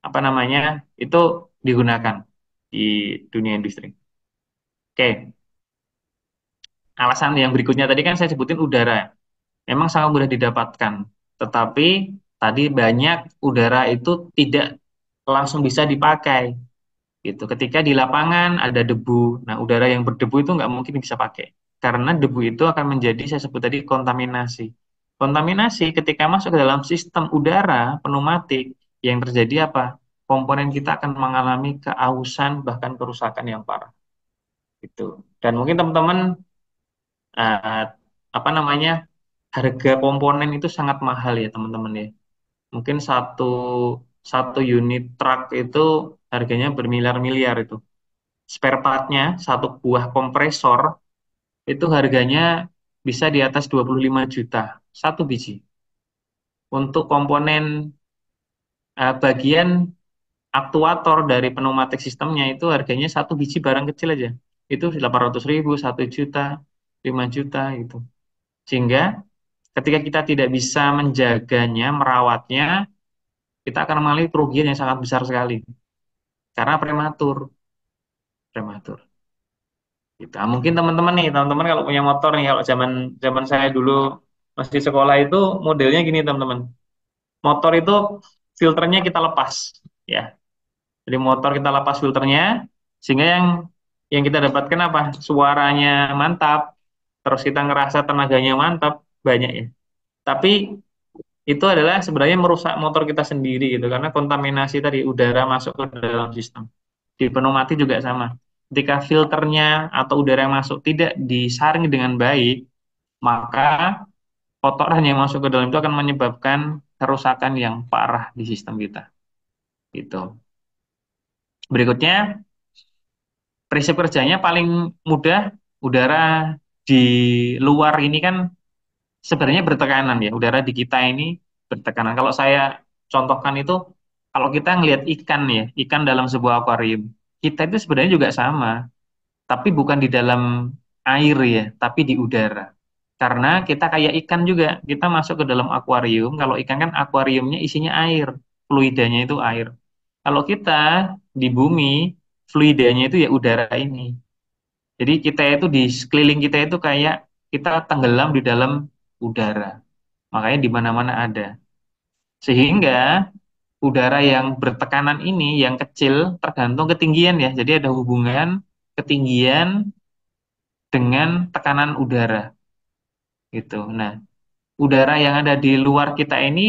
apa namanya itu digunakan di dunia industri. Oke, alasan yang berikutnya tadi kan saya sebutin udara. Memang sangat mudah didapatkan, tetapi tadi banyak udara itu tidak langsung bisa dipakai gitu. Ketika di lapangan ada debu, nah udara yang berdebu itu nggak mungkin bisa pakai, karena debu itu akan menjadi saya sebut tadi kontaminasi. Kontaminasi ketika masuk ke dalam sistem udara pneumatik, yang terjadi apa? Komponen kita akan mengalami keausan bahkan kerusakan yang parah. Gitu. Dan mungkin teman-teman eh, apa namanya harga komponen itu sangat mahal ya teman-teman ya. Mungkin satu satu unit truk itu harganya bermiliar-miliar itu. Spare partnya satu buah kompresor itu harganya bisa di atas 25 juta satu biji. Untuk komponen bagian aktuator dari pneumatik sistemnya itu harganya satu biji barang kecil aja. Itu 800.000, 1 juta, 5 juta gitu. Sehingga ketika kita tidak bisa menjaganya, merawatnya, kita akan mengalami kerugian yang sangat besar sekali. Karena prematur. Gitu. Nah, mungkin teman-teman kalau punya motor nih, kalau zaman zaman saya dulu masih sekolah itu modelnya gini teman-teman. Motor itu filternya kita lepas, ya. Jadi motor kita lepas filternya, sehingga yang kita dapatkan apa? Suaranya mantap, terus kita ngerasa tenaganya mantap, banyak ya. Tapi itu adalah sebenarnya merusak motor kita sendiri gitu, karena kontaminasi tadi udara masuk ke dalam sistem. Di pneumatik juga sama. Ketika filternya atau udara yang masuk tidak disaring dengan baik, maka kotoran yang masuk ke dalam itu akan menyebabkan kerusakan yang parah di sistem kita. Gitu. Berikutnya, prinsip kerjanya paling mudah, udara di luar ini kan sebenarnya bertekanan ya. Udara di kita ini bertekanan. Kalau saya contohkan itu, kalau kita ngelihat ikan ya, ikan dalam sebuah akuarium, kita itu sebenarnya juga sama. Tapi bukan di dalam air ya, tapi di udara. Karena kita kayak ikan juga, kita masuk ke dalam akuarium, kalau ikan kan akuariumnya isinya air, fluidanya itu air. Kalau kita di bumi, fluidanya itu ya udara ini. Jadi kita itu di sekeliling kita itu kayak kita tenggelam di dalam udara. Makanya di mana-mana ada. Sehingga udara yang bertekanan ini, yang kecil, tergantung ketinggian ya. Jadi ada hubungan ketinggian dengan tekanan udara gitu. Nah, udara yang ada di luar kita ini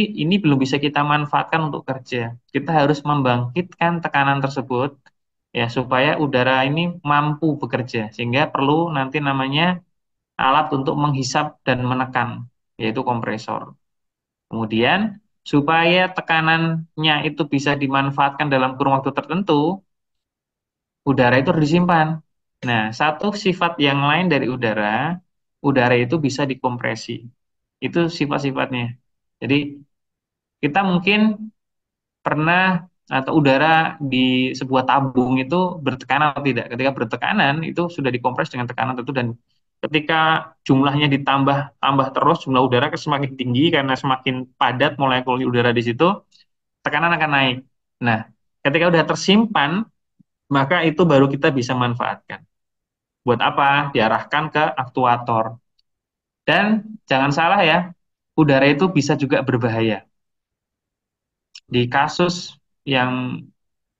belum bisa kita manfaatkan untuk kerja. Kita harus membangkitkan tekanan tersebut ya supaya udara ini mampu bekerja sehingga perlu nanti namanya alat untuk menghisap dan menekan yaitu kompresor. Kemudian supaya tekanannya itu bisa dimanfaatkan dalam kurun waktu tertentu, udara itu harus disimpan. Nah, satu sifat yang lain dari udara itu bisa dikompresi. Itu sifat-sifatnya. Jadi kita mungkin pernah atau udara di sebuah tabung itu bertekanan atau tidak. Ketika bertekanan itu sudah dikompres dengan tekanan tertentu dan ketika jumlahnya ditambah tambah terus jumlah udara semakin tinggi karena semakin padat molekul udara di situ, tekanan akan naik. Nah, ketika udah tersimpan, maka itu baru kita bisa manfaatkan. Buat apa? Diarahkan ke aktuator. Dan jangan salah ya, udara itu bisa juga berbahaya. Di kasus yang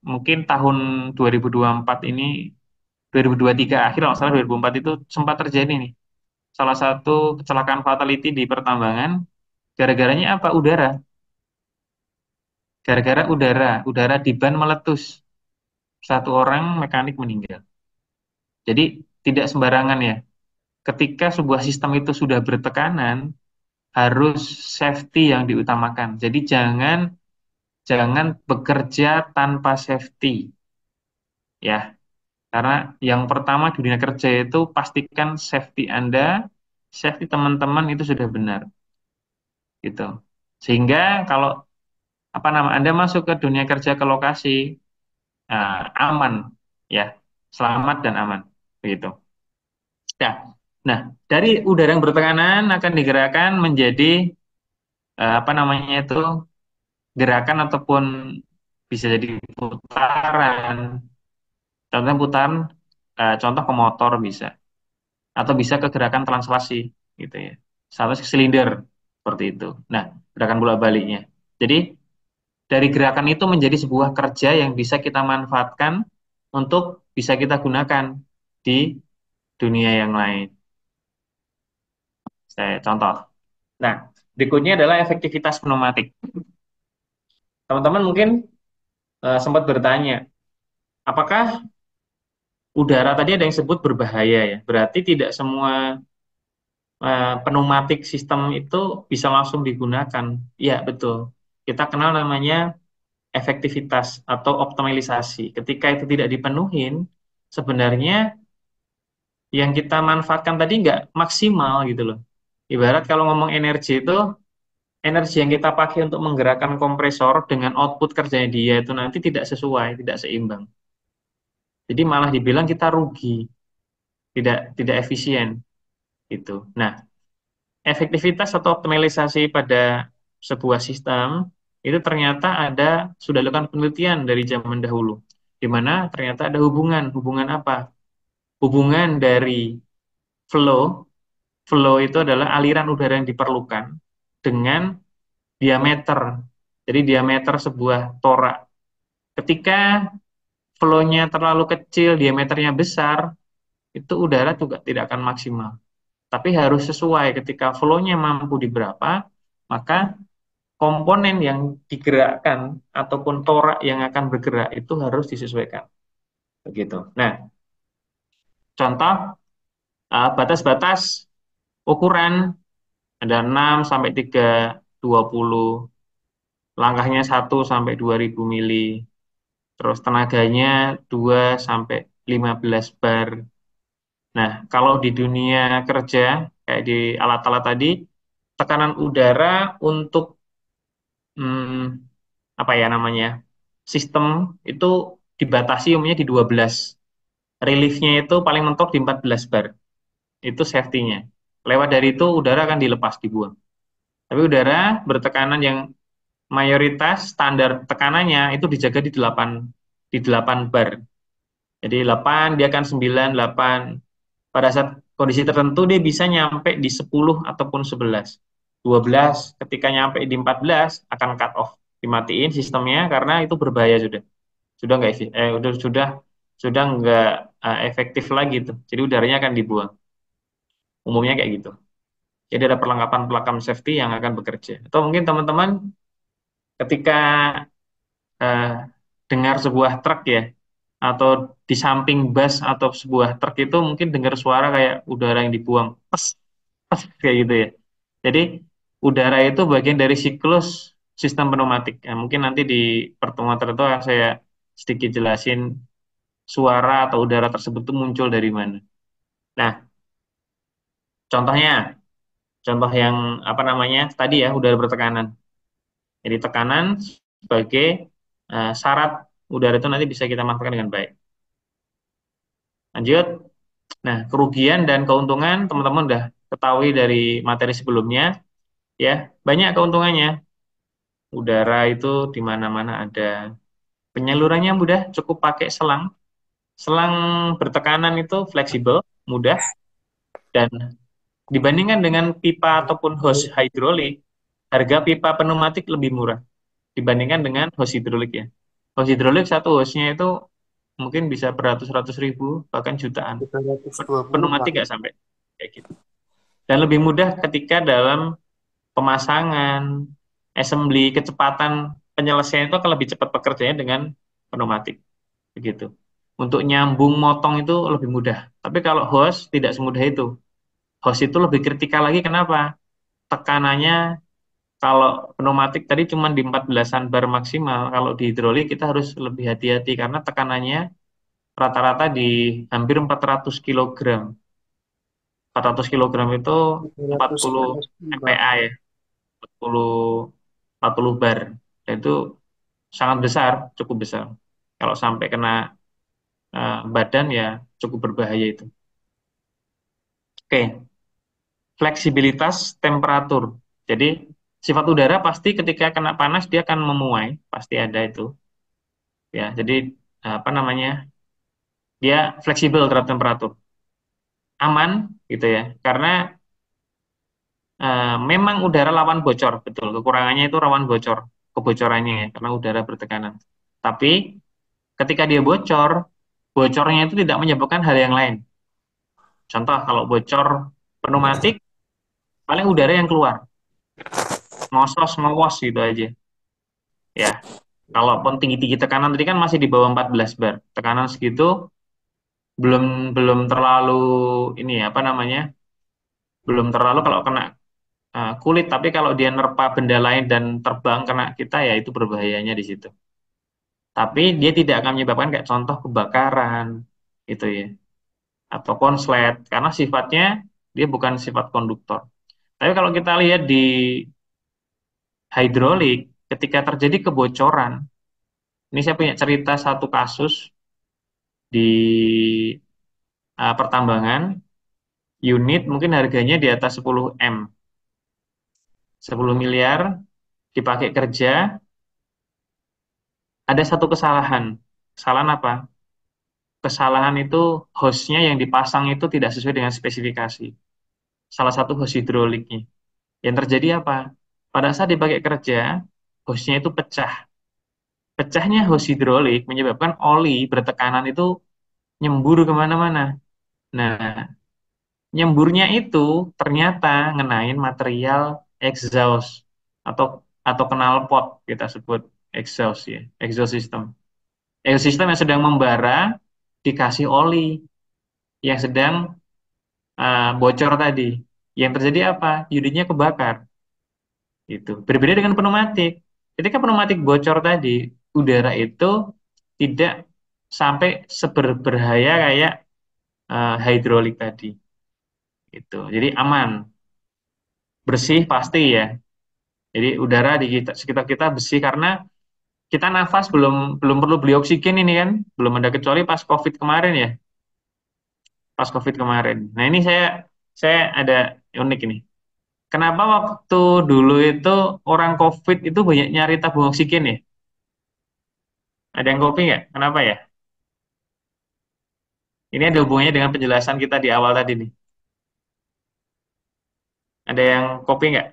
mungkin tahun 2024 ini, 2023 akhir, kalau salah 2024 itu sempat terjadi nih. Salah satu kecelakaan fatality di pertambangan, gara-garanya apa? Udara. Gara-gara udara di ban meletus. Satu orang mekanik meninggal. Jadi tidak sembarangan ya. Ketika sebuah sistem itu sudah bertekanan, harus safety yang diutamakan. Jadi jangan jangan bekerja tanpa safety ya. Karena yang pertama di dunia kerja itu pastikan safety Anda, safety teman-teman itu sudah benar gitu. Sehingga kalau apa nama Anda masuk ke dunia kerja ke lokasi aman ya, selamat dan aman begitu. Ya. Nah, dari udara yang bertekanan akan digerakkan menjadi apa namanya itu gerakan ataupun bisa jadi putaran. Contohnya putaran, contoh ke motor bisa, atau bisa ke gerakan translasi gitu ya. Satu silinder seperti itu. Nah, gerakan bola baliknya. Jadi dari gerakan itu menjadi sebuah kerja yang bisa kita manfaatkan untuk bisa kita gunakan di dunia yang lain. Saya contoh. Nah, berikutnya adalah efektivitas pneumatik. Teman-teman mungkin sempat bertanya, apakah udara tadi ada yang sebut berbahaya ya? Berarti tidak semua pneumatik sistem itu bisa langsung digunakan. Ya, betul. Kita kenal namanya efektivitas atau optimalisasi. Ketika itu tidak dipenuhin, sebenarnya yang kita manfaatkan tadi nggak maksimal gitu loh. Ibarat kalau ngomong energi itu, energi yang kita pakai untuk menggerakkan kompresor dengan output kerjanya dia itu nanti tidak sesuai, tidak seimbang. Jadi malah dibilang kita rugi, tidak efisien gitu. Nah, efektivitas atau optimalisasi pada sebuah sistem itu ternyata sudah dilakukan penelitian dari zaman dahulu, di mana ternyata ada hubungan apa? Hubungan dari flow, flow itu adalah aliran udara yang diperlukan dengan diameter. Jadi diameter sebuah torak. Ketika flow-nya terlalu kecil, diameternya besar, itu udara juga tidak akan maksimal. Tapi harus sesuai ketika flow-nya mampu di berapa, maka komponen yang digerakkan ataupun torak yang akan bergerak itu harus disesuaikan. Begitu. Nah, contoh batas-batas ukuran ada 6 sampai 320, langkahnya 1 sampai 2000 mili, terus tenaganya 2 sampai 15 bar. Nah, kalau di dunia kerja kayak di alat-alat tadi, tekanan udara untuk apa ya namanya sistem itu dibatasi umumnya di 12. Reliefnya itu paling mentok di 14 bar. Itu safety-nya. Lewat dari itu udara akan dilepas, dibuang. Tapi udara bertekanan yang mayoritas standar tekanannya itu dijaga di 8 bar. Jadi 8 dia akan 9, 8. Pada saat kondisi tertentu dia bisa nyampe di 10 ataupun 11. 12 ketika nyampe di 14 akan cut off, dimatiin sistemnya karena itu berbahaya sudah nggak sudah nggak efektif lagi tuh. Jadi udaranya akan dibuang. Umumnya kayak gitu. Jadi ada perlengkapan-perlengkapan safety yang akan bekerja. Atau mungkin teman-teman ketika eh, dengar sebuah truk ya, atau di samping bus atau sebuah truk itu mungkin dengar suara kayak udara yang dibuang, pes, pes, kayak gitu ya. Jadi udara itu bagian dari siklus sistem pneumatik. Ya, mungkin nanti di pertemuan tertentu akan saya sedikit jelasin suara atau udara tersebut tuh muncul dari mana. Nah, contohnya, contoh yang apa namanya tadi ya udara bertekanan. Jadi tekanan sebagai syarat udara itu nanti bisa kita manfaatkan dengan baik. Lanjut. Nah, kerugian dan keuntungan teman-teman udah ketahui dari materi sebelumnya ya. Banyak keuntungannya. Udara itu di mana-mana ada. Penyalurannya mudah, cukup pakai selang. Selang bertekanan itu fleksibel, mudah, dan dibandingkan dengan pipa ataupun hose hidrolik, harga pipa pneumatik lebih murah dibandingkan dengan hose hidrolik ya. Hose hidrolik satu hose-nya itu mungkin bisa beratus-ratus ribu, bahkan jutaan. 320 Pneumatik Pak. nggak sampai kayak gitu. Dan lebih mudah ketika dalam pemasangan, assembly, kecepatan penyelesaian itu akan lebih cepat pekerjaannya dengan pneumatik. Begitu. Untuk nyambung motong itu lebih mudah. Tapi kalau hose tidak semudah itu. Hose itu lebih kritikal lagi, kenapa? Tekanannya kalau pneumatik tadi cuma di 14-an bar maksimal, kalau di hidrolik kita harus lebih hati-hati karena tekanannya rata-rata di hampir 400 kilogram. 400 kilogram itu 40 310 Pak. MPa ya, 40 40 bar. Dan itu sangat besar, cukup besar. Kalau sampai kena badan ya cukup berbahaya itu. Oke, fleksibilitas temperatur. Jadi sifat udara pasti ketika kena panas dia akan memuai, pasti ada itu. Ya, jadi apa namanya? Dia fleksibel terhadap temperatur. Aman gitu ya. Karena memang udara lawan bocor, betul. Kekurangannya itu rawan bocor, kebocorannya ya, karena udara bertekanan. Tapi ketika dia bocor, bocornya itu tidak menyebabkan hal yang lain. Contoh kalau bocor pneumatik, paling udara yang keluar, ngosos, ngos gitu aja. Ya, kalaupun tinggi-tinggi tekanan tadi kan masih di bawah 14 bar. Tekanan segitu belum belum terlalu ini ya, apa namanya? Belum terlalu kalau kena kulit, tapi kalau dia nerpa benda lain dan terbang kena kita ya itu berbahayanya di situ. Tapi dia tidak akan menyebabkan kayak contoh kebakaran gitu ya, atau konslet karena sifatnya dia bukan sifat konduktor. Tapi kalau kita lihat di hidrolik, ketika terjadi kebocoran, ini saya punya cerita satu kasus di pertambangan, unit mungkin harganya di atas 10 M, 10 miliar dipakai kerja, ada satu kesalahan. Kesalahan apa? Kesalahan itu hostnya yang dipasang itu tidak sesuai dengan spesifikasi. Salah satu host hidroliknya. Yang terjadi apa? Pada saat dipakai kerja, hostnya itu pecah. Pecahnya host hidrolik menyebabkan oli bertekanan itu nyembur kemana-mana. Nah, nyemburnya itu ternyata ngenain material exhaust atau knalpot kita sebut exhaust ya, exhaust system. Exhaust system yang sedang membara dikasih oli yang sedang bocor tadi. Yang terjadi apa? Unitnya kebakar. Gitu. Berbeda dengan pneumatik. Ketika pneumatik bocor tadi, udara itu tidak sampai seberbahaya kayak hidrolik tadi. Gitu. Jadi aman, bersih pasti ya. Jadi udara di sekitar kita bersih karena kita nafas belum belum perlu beli oksigen ini kan, belum ada kecuali pas COVID kemarin ya, pas COVID kemarin. Nah ini saya ada unik ini. Kenapa waktu dulu itu orang COVID itu banyak nyari tabung oksigen ya? Ada yang kopi nggak? Kenapa ya? Ini ada hubungannya dengan penjelasan kita di awal tadi nih. Ada yang kopi nggak?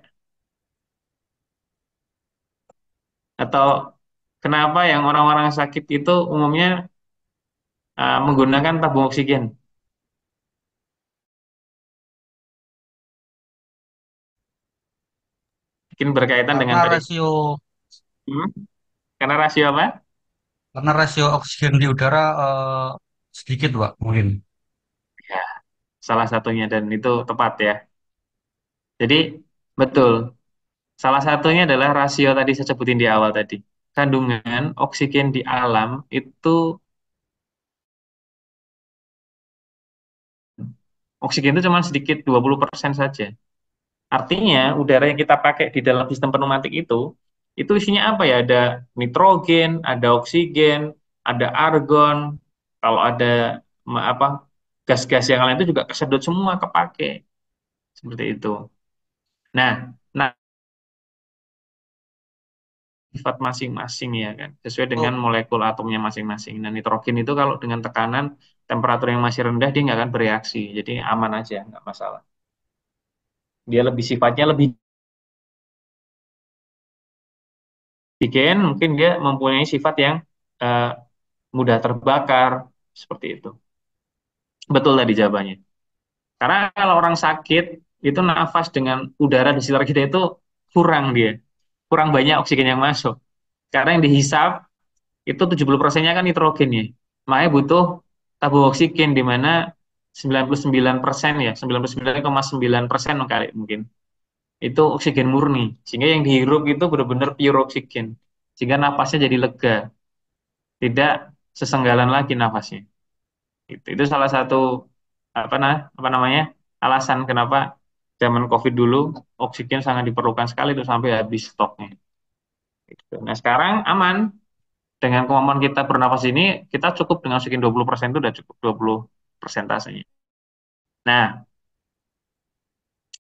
Atau kenapa yang orang-orang sakit itu umumnya menggunakan tabung oksigen? Mungkin berkaitan dengan karena tadi. rasio Hmm? Karena rasio apa? karena rasio oksigen di udara sedikit, Pak, mungkin. Ya, salah satunya dan itu tepat ya. Jadi betul. Salah satunya adalah rasio tadi saya sebutin di awal tadi. Kandungan oksigen di alam itu Oksigen itu cuma sedikit 20% saja. Artinya udara yang kita pakai di dalam sistem pneumatik itu isinya apa ya? Ada nitrogen, ada oksigen, ada argon. Kalau ada apa gas-gas yang lain itu juga kesedot semua kepake seperti itu. Nah, sifat masing-masing ya kan, sesuai dengan Oh, molekul atomnya masing-masing. Nah, nitrogen itu kalau dengan tekanan temperatur yang masih rendah dia nggak akan bereaksi, jadi aman aja, nggak masalah. Dia lebih sifatnya lebih oksigen, mungkin dia mempunyai sifat yang eh, mudah terbakar seperti itu. Betul tadi jawabannya. Karena kalau orang sakit itu nafas dengan udara di sekitar kita itu kurang dia, kurang banyak oksigen yang masuk. Karena yang dihisap itu 70%-nya kan nitrogen ya. Makanya butuh tabung oksigen di mana 99% ya, 99,9% kali mungkin. Itu oksigen murni. Sehingga yang dihirup itu benar-benar pure oksigen. Sehingga napasnya jadi lega, tidak sesenggalan lagi nafasnya. Itu salah satu apa namanya? Alasan kenapa zaman COVID dulu oksigen sangat diperlukan sekali itu sampai habis stoknya. Gitu. Nah, sekarang aman. Dengan kemampuan kita bernapas ini, kita cukup dengan oksigen 20% itu udah cukup 20 persentasenya. Nah,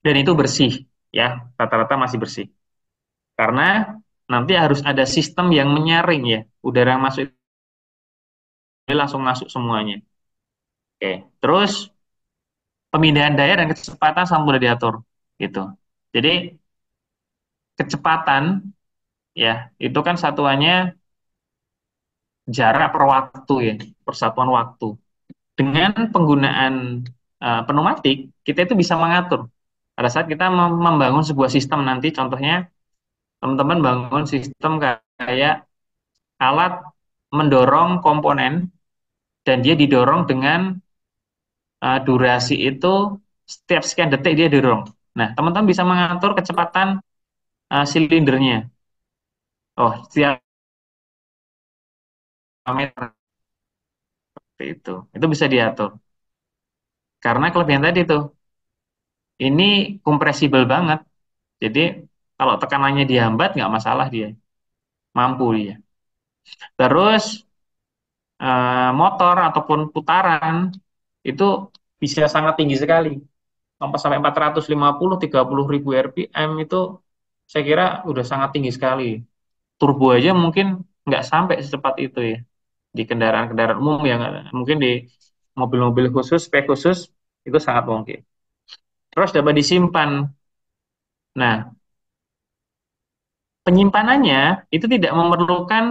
dan itu bersih, ya, rata-rata masih bersih. Karena nanti harus ada sistem yang menyaring ya, udara yang masuk ini langsung masuk semuanya. Oke, terus pemindahan daya dan kecepatan sama udah diatur, gitu. Jadi kecepatan ya, itu kan satuannya jarak per waktu ya, persatuan waktu. Dengan penggunaan pneumatik, kita itu bisa mengatur. Pada saat kita membangun sebuah sistem nanti, contohnya teman-teman bangun sistem kayak alat mendorong komponen dan dia didorong dengan durasi itu setiap sekian detik dia dorong. Nah, teman-teman bisa mengatur kecepatan silindernya. Oh, setiap meter itu bisa diatur. Karena kelebihan tadi tuh, ini kompresibel banget. Jadi kalau tekanannya dihambat nggak masalah dia, mampu dia. Terus motor ataupun putaran itu bisa sangat tinggi sekali, sampai 450 30 ribu RPM itu saya kira udah sangat tinggi sekali. Turbo aja mungkin nggak sampai secepat itu ya di kendaraan-kendaraan umum yang mungkin di mobil-mobil khusus, spek khusus itu sangat mungkin. Terus dapat disimpan. Nah, penyimpanannya itu tidak memerlukan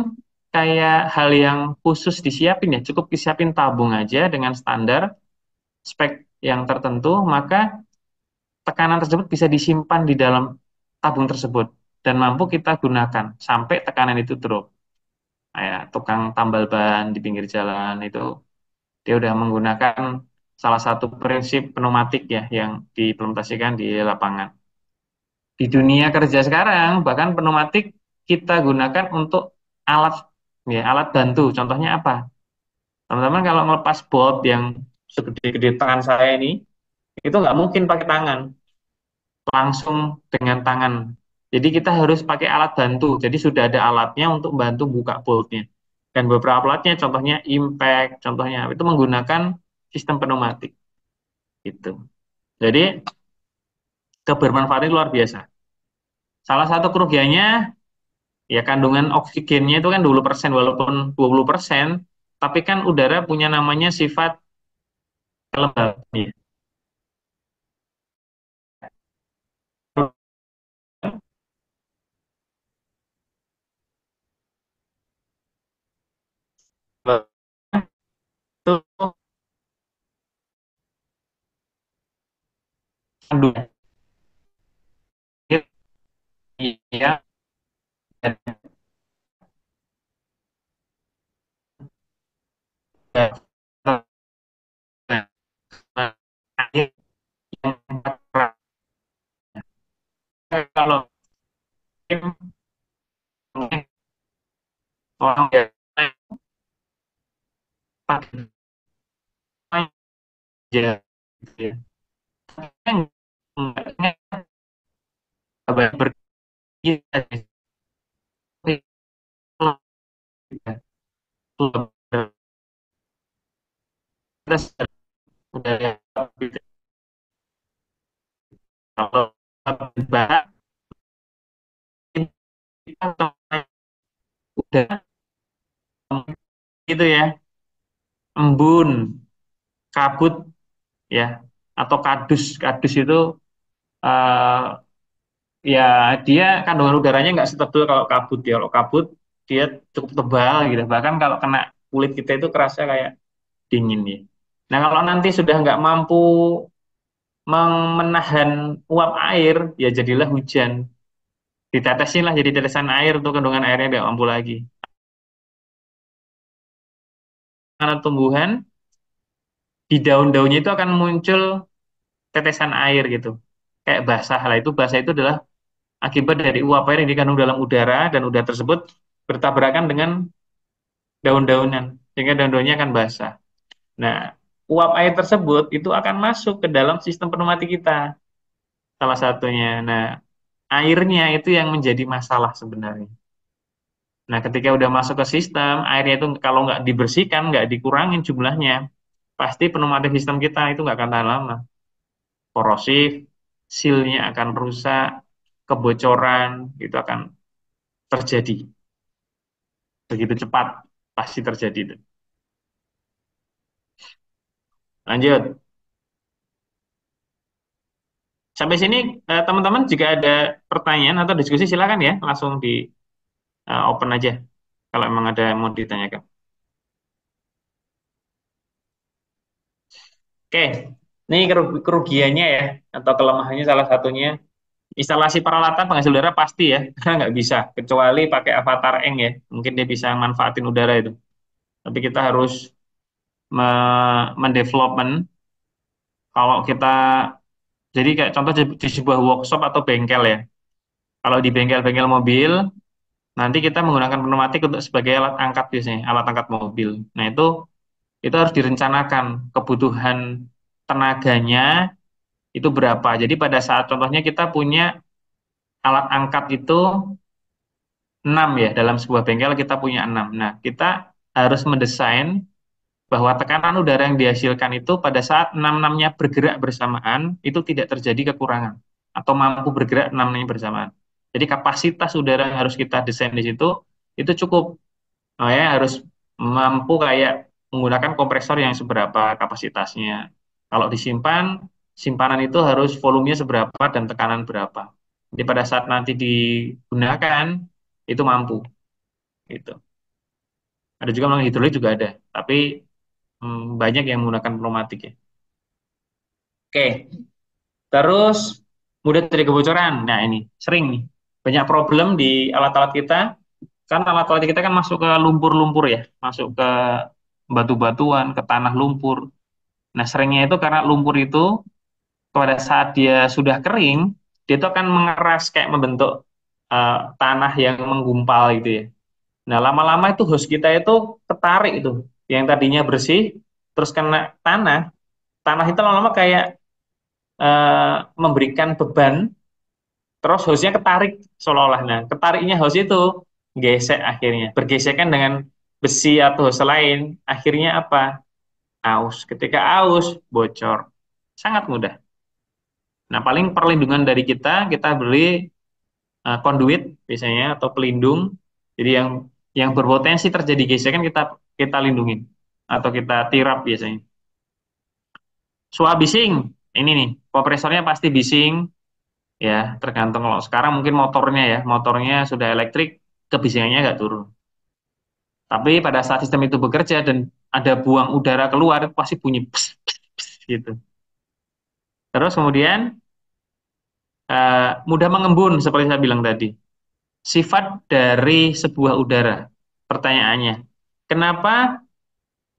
kayak hal yang khusus disiapin ya, cukup disiapin tabung aja dengan standar spek yang tertentu, maka tekanan tersebut bisa disimpan di dalam tabung tersebut dan mampu kita gunakan sampai tekanan itu drop. Kayak tukang tambal ban di pinggir jalan itu dia udah menggunakan salah satu prinsip pneumatik ya yang diimplementasikan di lapangan. Di dunia kerja sekarang bahkan pneumatik kita gunakan untuk alat ya alat bantu. Contohnya apa? Teman-teman kalau ngelepas bolt yang segede-gede tangan saya ini itu nggak mungkin pakai tangan, langsung dengan tangan. Jadi kita harus pakai alat bantu. Jadi sudah ada alatnya untuk bantu buka boltnya. Dan beberapa alatnya, contohnya impact, contohnya itu menggunakan sistem pneumatik. Gitu. Jadi kebermanfaatannya luar biasa. Salah satu kerugiannya ya kandungan oksigennya itu kan 20% walaupun 20%, tapi kan udara punya namanya sifat kelembaban. Ya. Itu kandungan ya kalau orang biasa pakai aja gitu ya. nggak berkira kita udah kalau bahas kita udah gitu ya, embun, kabut ya, atau kadus. Kadus itu eh, ya dia kandungan udaranya nggak setebal kalau kabut ya. Kalau kabut dia cukup tebal gitu. Bahkan kalau kena kulit kita itu kerasa kayak dingin ya. Nah kalau nanti sudah nggak mampu menahan uap air, ya jadilah hujan. Ditetesin lah jadi tetesan air untuk kandungan airnya nggak mampu lagi. Karena tumbuhan di daun-daunnya itu akan muncul tetesan air gitu. Kayak basah lah, itu basah itu adalah akibat dari uap air yang dikandung dalam udara, dan udara tersebut bertabrakan dengan daun-daunan sehingga daun-daunnya akan basah. Nah, uap air tersebut itu akan masuk ke dalam sistem pneumatik kita salah satunya. Nah, airnya itu yang menjadi masalah sebenarnya. Nah, ketika udah masuk ke sistem, airnya itu kalau nggak dibersihkan, nggak dikurangin jumlahnya, pasti pneumatik sistem kita itu nggak akan tahan lama. Korosif, sealnya akan rusak, kebocoran, itu akan terjadi. Begitu cepat, pasti terjadi itu. Lanjut. Sampai sini teman-teman jika ada pertanyaan atau diskusi silakan ya, langsung di open aja kalau memang ada yang mau ditanyakan. Oke, ini kerugiannya ya atau kelemahannya salah satunya instalasi peralatan penghasil udara pasti ya, karena nggak bisa kecuali pakai avatar eng ya, mungkin dia bisa manfaatin udara itu. Tapi kita harus mendevelopment kalau kita jadi kayak contoh di sebuah workshop atau bengkel ya. Kalau di bengkel-bengkel mobil nanti kita menggunakan pneumatik untuk sebagai alat angkat biasanya, alat angkat mobil. Nah, itu harus direncanakan kebutuhan tenaganya itu berapa. Jadi pada saat contohnya kita punya alat angkat itu 6 ya, dalam sebuah bengkel kita punya 6. Nah, kita harus mendesain bahwa tekanan udara yang dihasilkan itu pada saat 6-6-nya bergerak bersamaan itu tidak terjadi kekurangan atau mampu bergerak 6-6-nya bersamaan. Jadi kapasitas udara yang harus kita desain di situ itu cukup. Oh ya, harus mampu kayak menggunakan kompresor yang seberapa kapasitasnya. Kalau disimpan, simpanan itu harus volumenya seberapa dan tekanan berapa. Jadi pada saat nanti digunakan, itu mampu. Gitu. Ada juga yang hidrolik juga ada, tapi banyak yang menggunakan pneumatik ya. Oke, terus mudah terjadi kebocoran. Nah ini sering nih, banyak problem di alat-alat kita. Kan alat-alat kita kan masuk ke lumpur-lumpur ya, masuk ke batu-batuan, ke tanah lumpur. Nah, seringnya itu karena lumpur itu pada saat dia sudah kering, dia itu akan mengeras kayak membentuk tanah yang menggumpal gitu ya. Nah, lama-lama itu hose kita itu ketarik itu, yang tadinya bersih, terus kena tanah, tanah itu lama-lama kayak memberikan beban, terus hose-nya ketarik seolah-olah. Nah, ketariknya hose itu gesek akhirnya, bergesekan dengan besi atau hose lain, akhirnya apa? Aus. Ketika aus, bocor. Sangat mudah. Nah, paling perlindungan dari kita beli conduit biasanya atau pelindung. Jadi yang berpotensi terjadi gesekan kita kita lindungin atau kita tirap biasanya. Suap bising, ini nih, kompresornya pasti bising ya, tergantung kalau sekarang mungkin motornya sudah elektrik, kebisingannya nggak turun. Tapi pada saat sistem itu bekerja dan ada buang udara keluar, itu pasti bunyi pss, pss, pss, gitu. Terus kemudian mudah mengembun seperti saya bilang tadi. Sifat dari sebuah udara. Pertanyaannya, kenapa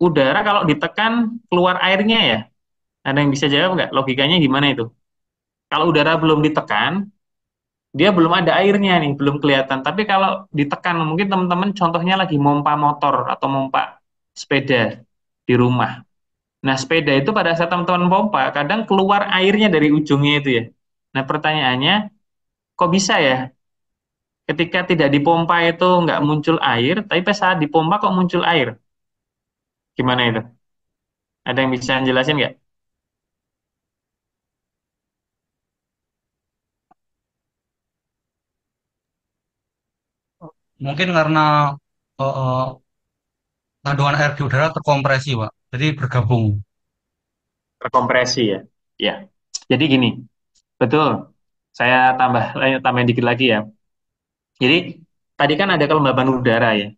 udara kalau ditekan keluar airnya ya? Ada yang bisa jawab nggak? Logikanya gimana itu? Kalau udara belum ditekan, dia belum ada airnya nih, belum kelihatan. Tapi kalau ditekan, mungkin teman-teman contohnya lagi mompa motor atau mompa sepeda di rumah. Nah, sepeda itu pada saat teman-teman pompa, kadang keluar airnya dari ujungnya itu ya. Nah, pertanyaannya, kok bisa ya? Ketika tidak dipompa itu nggak muncul air, tapi pas saat dipompa kok muncul air? Gimana itu? Ada yang bisa jelasin nggak? Mungkin karena eh, kandungan air di udara terkompresi, Pak. Jadi bergabung. Terkompresi ya. Ya. Jadi gini, betul. Saya tambahin dikit lagi ya. Jadi tadi kan ada kelembaban udara ya.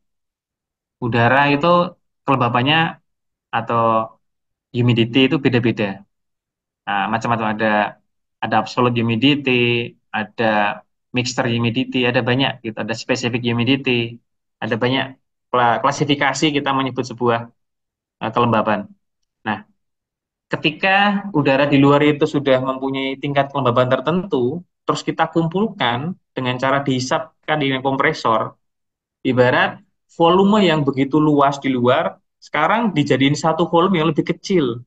Udara itu kelembabannya atau humidity itu beda-beda. Nah, macam-macam ada absolute humidity, ada mixture humidity, ada banyak gitu, ada specific humidity, ada banyak klasifikasi kita menyebut sebuah kelembaban. Nah, ketika udara di luar itu sudah mempunyai tingkat kelembaban tertentu, terus kita kumpulkan dengan cara dihisapkan dengan kompresor, ibarat volume yang begitu luas di luar, sekarang dijadiin satu volume yang lebih kecil.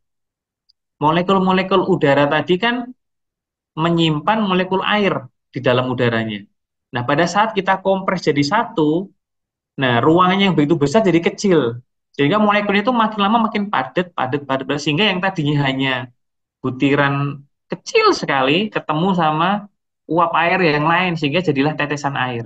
Molekul-molekul udara tadi kan menyimpan molekul air di dalam udaranya. Nah, pada saat kita kompres jadi satu, nah ruangannya yang begitu besar jadi kecil. Sehingga molekul itu makin lama makin padat, padat, padat, padat, sehingga yang tadinya hanya butiran kecil sekali ketemu sama uap air yang lain, sehingga jadilah tetesan air.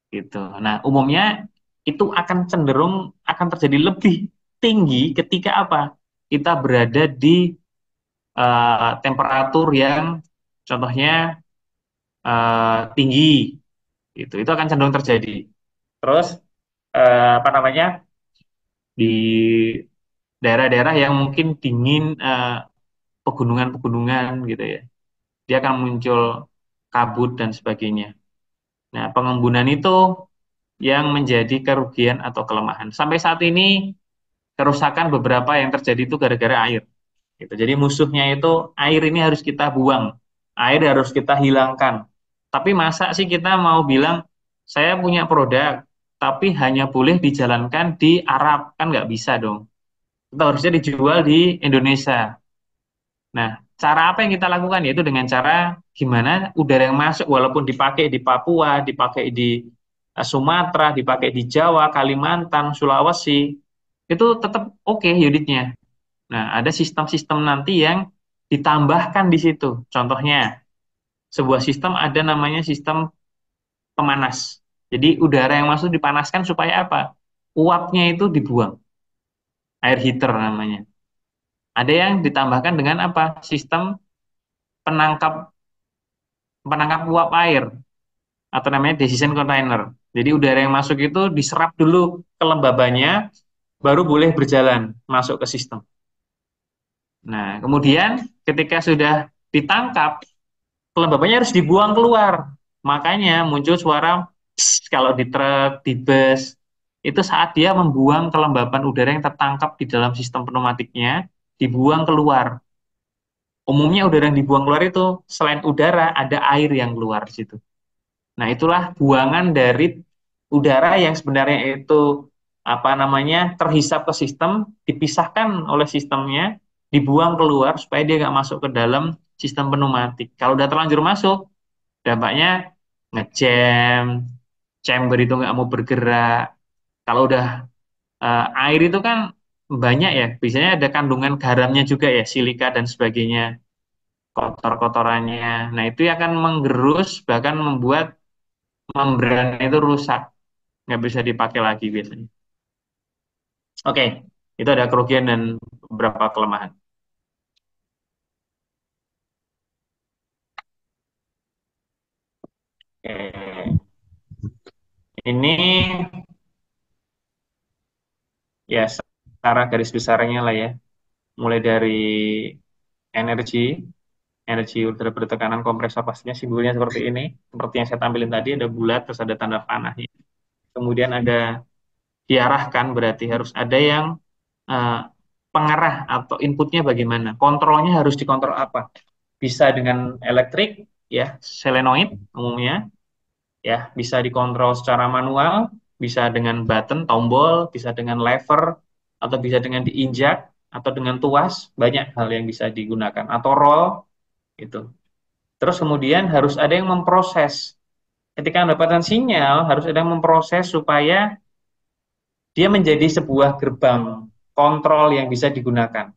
Gitu. Nah, umumnya itu akan cenderung akan terjadi lebih tinggi ketika apa? Kita berada di temperatur yang contohnya tinggi, gitu. Itu akan cenderung terjadi. Terus apa namanya di daerah-daerah yang mungkin dingin, pegunungan-pegunungan gitu ya, dia akan muncul kabut dan sebagainya. Nah, pengembunan itu yang menjadi kerugian atau kelemahan. Sampai saat ini kerusakan beberapa yang terjadi itu gara-gara air. Gitu. Jadi musuhnya itu air ini harus kita buang, air harus kita hilangkan. Tapi masa sih kita mau bilang saya punya produk, tapi hanya boleh dijalankan di Arab, kan nggak bisa dong. Kita harusnya dijual di Indonesia. Nah, cara apa yang kita lakukan? Yaitu dengan cara gimana udara yang masuk, walaupun dipakai di Papua, dipakai di Sumatera, dipakai di Jawa, Kalimantan, Sulawesi, itu tetap oke unitnya. Nah, ada sistem-sistem nanti yang ditambahkan di situ. Contohnya, sebuah sistem ada namanya sistem pemanas. Jadi udara yang masuk dipanaskan supaya apa? Uapnya itu dibuang. Air heater namanya. Ada yang ditambahkan dengan apa? Sistem penangkap penangkap uap air atau namanya decision container. Jadi udara yang masuk itu diserap dulu kelembabannya, baru boleh berjalan masuk ke sistem. Nah, kemudian ketika sudah ditangkap, kelembabannya harus dibuang keluar. Makanya muncul suara pss, kalau di truk, di bus, itu saat dia membuang kelembaban udara yang tertangkap di dalam sistem pneumatiknya, dibuang keluar. Umumnya udara yang dibuang keluar itu, selain udara, ada air yang keluar di situ. Nah, itulah buangan dari udara yang sebenarnya itu apa namanya terhisap ke sistem, dipisahkan oleh sistemnya, dibuang keluar supaya dia nggak masuk ke dalam sistem pneumatik. Kalau udah terlanjur masuk, dampaknya ngejam, chamber itu nggak mau bergerak. Kalau udah air itu kan banyak ya, biasanya ada kandungan garamnya juga ya, silika dan sebagainya, kotor-kotorannya. Nah, itu akan menggerus, bahkan membuat membran itu rusak, nggak bisa dipakai lagi biasanya. Oke, itu ada kerugian dan beberapa kelemahan. Oke. Ini ya secara garis besarnya lah ya, mulai dari energi, energi ultra bertekanan kompresor pastinya simbolnya seperti ini, seperti yang saya tampilin tadi, ada bulat, terus ada tanda panahnya. Kemudian ada diarahkan, berarti harus ada yang eh, pengarah atau inputnya bagaimana, kontrolnya harus dikontrol apa, bisa dengan elektrik ya, solenoid umumnya ya, bisa dikontrol secara manual, bisa dengan button tombol, bisa dengan lever, atau bisa dengan diinjak, atau dengan tuas, banyak hal yang bisa digunakan, atau roll gitu. Terus kemudian harus ada yang memproses. Ketika mendapatkan sinyal, harus ada yang memproses supaya dia menjadi sebuah gerbang kontrol yang bisa digunakan.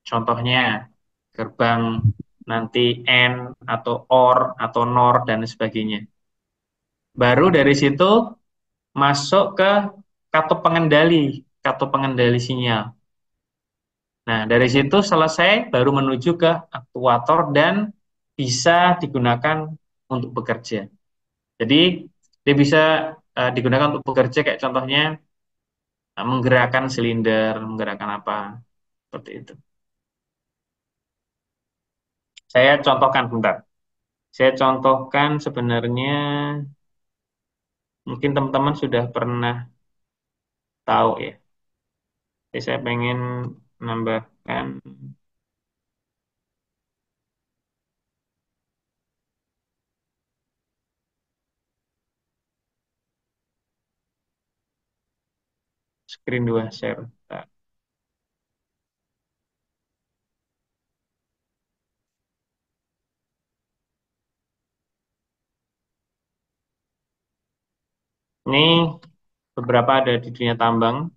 Contohnya, gerbang nanti AND atau OR atau NOR dan sebagainya. Baru dari situ masuk ke kartu pengendali sinyal. Nah, dari situ selesai baru menuju ke aktuator dan bisa digunakan untuk bekerja. Jadi, dia bisa digunakan untuk bekerja kayak contohnya menggerakkan silinder, menggerakkan apa, seperti itu. Saya contohkan bentar. Saya contohkan sebenarnya mungkin teman-teman sudah pernah tahu ya. Jadi saya pengen menambahkan screen 2 share. Bentar. Ini beberapa ada di dunia tambang.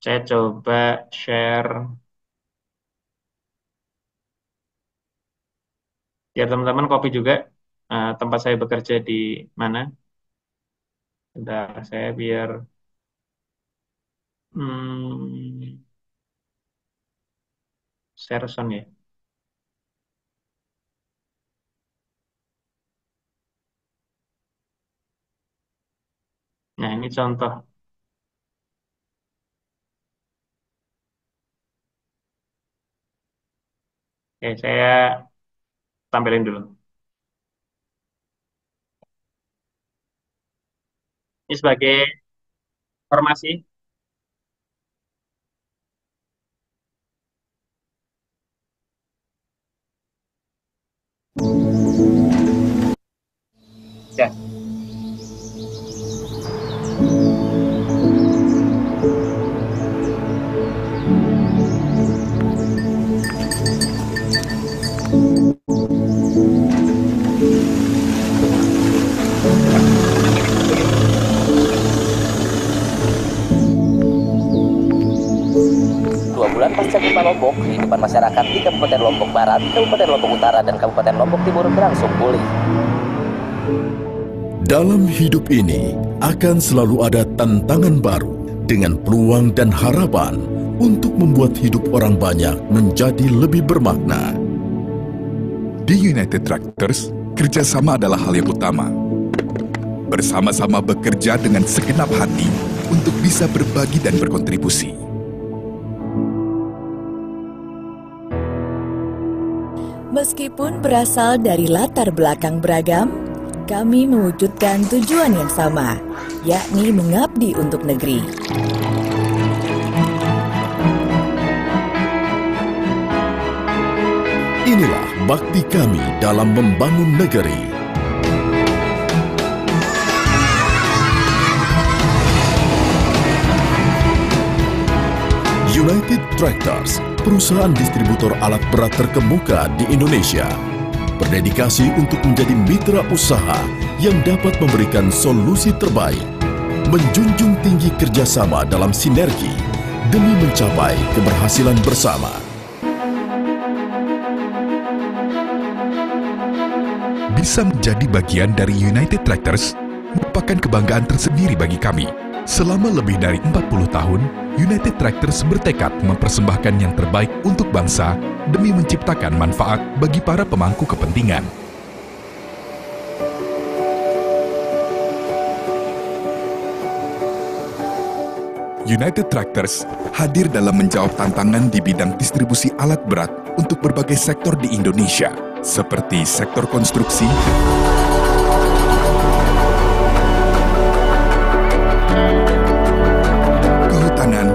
Saya coba share biar teman-teman copy juga tempat saya bekerja di mana. Bentar, saya biar share sound ya. Nah, ini contoh. Oke, saya tampilin dulu. Ini sebagai informasi. Ya. 2 bulan pasca gempa Lombok, kehidupan masyarakat di Kabupaten Lombok Barat, Kabupaten Lombok Utara, dan Kabupaten Lombok Timur berangsur pulih. Dalam hidup ini akan selalu ada tantangan baru dengan peluang dan harapan untuk membuat hidup orang banyak menjadi lebih bermakna. Di United Tractors, kerjasama adalah hal yang utama. Bersama-sama bekerja dengan segenap hati untuk bisa berbagi dan berkontribusi. Meskipun berasal dari latar belakang beragam, kami mewujudkan tujuan yang sama, yakni mengabdi untuk negeri. Inilah bakti kami dalam membangun negeri. United Tractors, perusahaan distributor alat berat terkemuka di Indonesia, berdedikasi untuk menjadi mitra usaha yang dapat memberikan solusi terbaik, menjunjung tinggi kerjasama dalam sinergi demi mencapai keberhasilan bersama. Bisa menjadi bagian dari United Tractors merupakan kebanggaan tersendiri bagi kami. Selama lebih dari 40 tahun, United Tractors bertekad mempersembahkan yang terbaik untuk bangsa demi menciptakan manfaat bagi para pemangku kepentingan. United Tractors hadir dalam menjawab tantangan di bidang distribusi alat berat untuk berbagai sektor di Indonesia, seperti sektor konstruksi, kehutanan,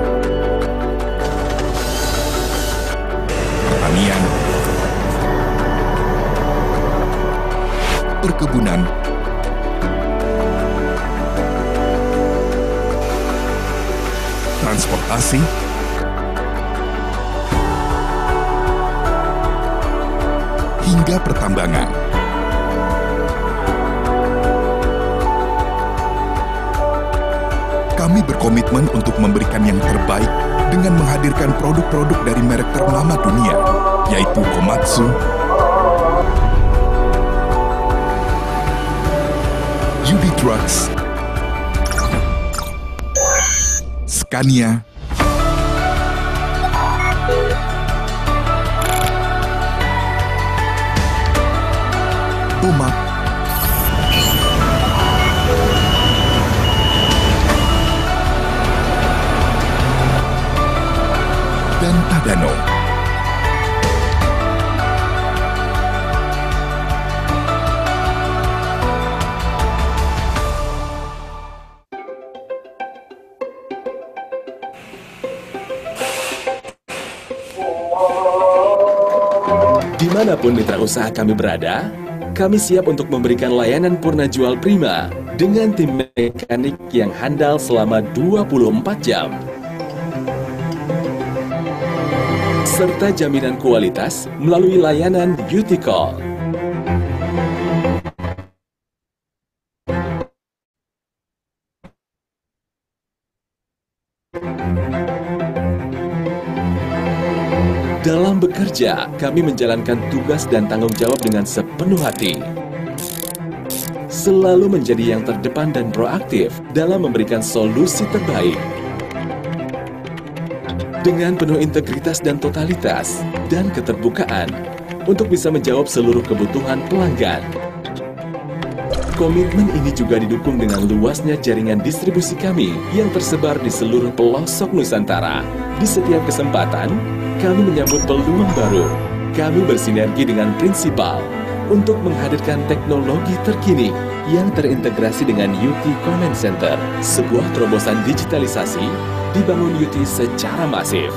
pertanian, perkebunan, transportasi, hingga pertambangan. Kami berkomitmen untuk memberikan yang terbaik dengan menghadirkan produk-produk dari merek ternama dunia, yaitu Komatsu, UD Trucks, Scania, Bomak, dan Tadano. Dimanapun mitra usaha kami berada, kami siap untuk memberikan layanan purna jual prima dengan tim mekanik yang handal selama 24 jam. Serta jaminan kualitas melalui layanan Beauty Call. Dalam bekerja, kami menjalankan tugas dan tanggung jawab dengan sepenuh hati. Selalu menjadi yang terdepan dan proaktif dalam memberikan solusi terbaik. Dengan penuh integritas dan totalitas, dan keterbukaan, untuk bisa menjawab seluruh kebutuhan pelanggan. Komitmen ini juga didukung dengan luasnya jaringan distribusi kami yang tersebar di seluruh pelosok Nusantara. Di setiap kesempatan, kami menyambut peluang baru. Kami bersinergi dengan Prinsipal untuk menghadirkan teknologi terkini yang terintegrasi dengan UT Command Center. Sebuah terobosan digitalisasi dibangun UT secara masif.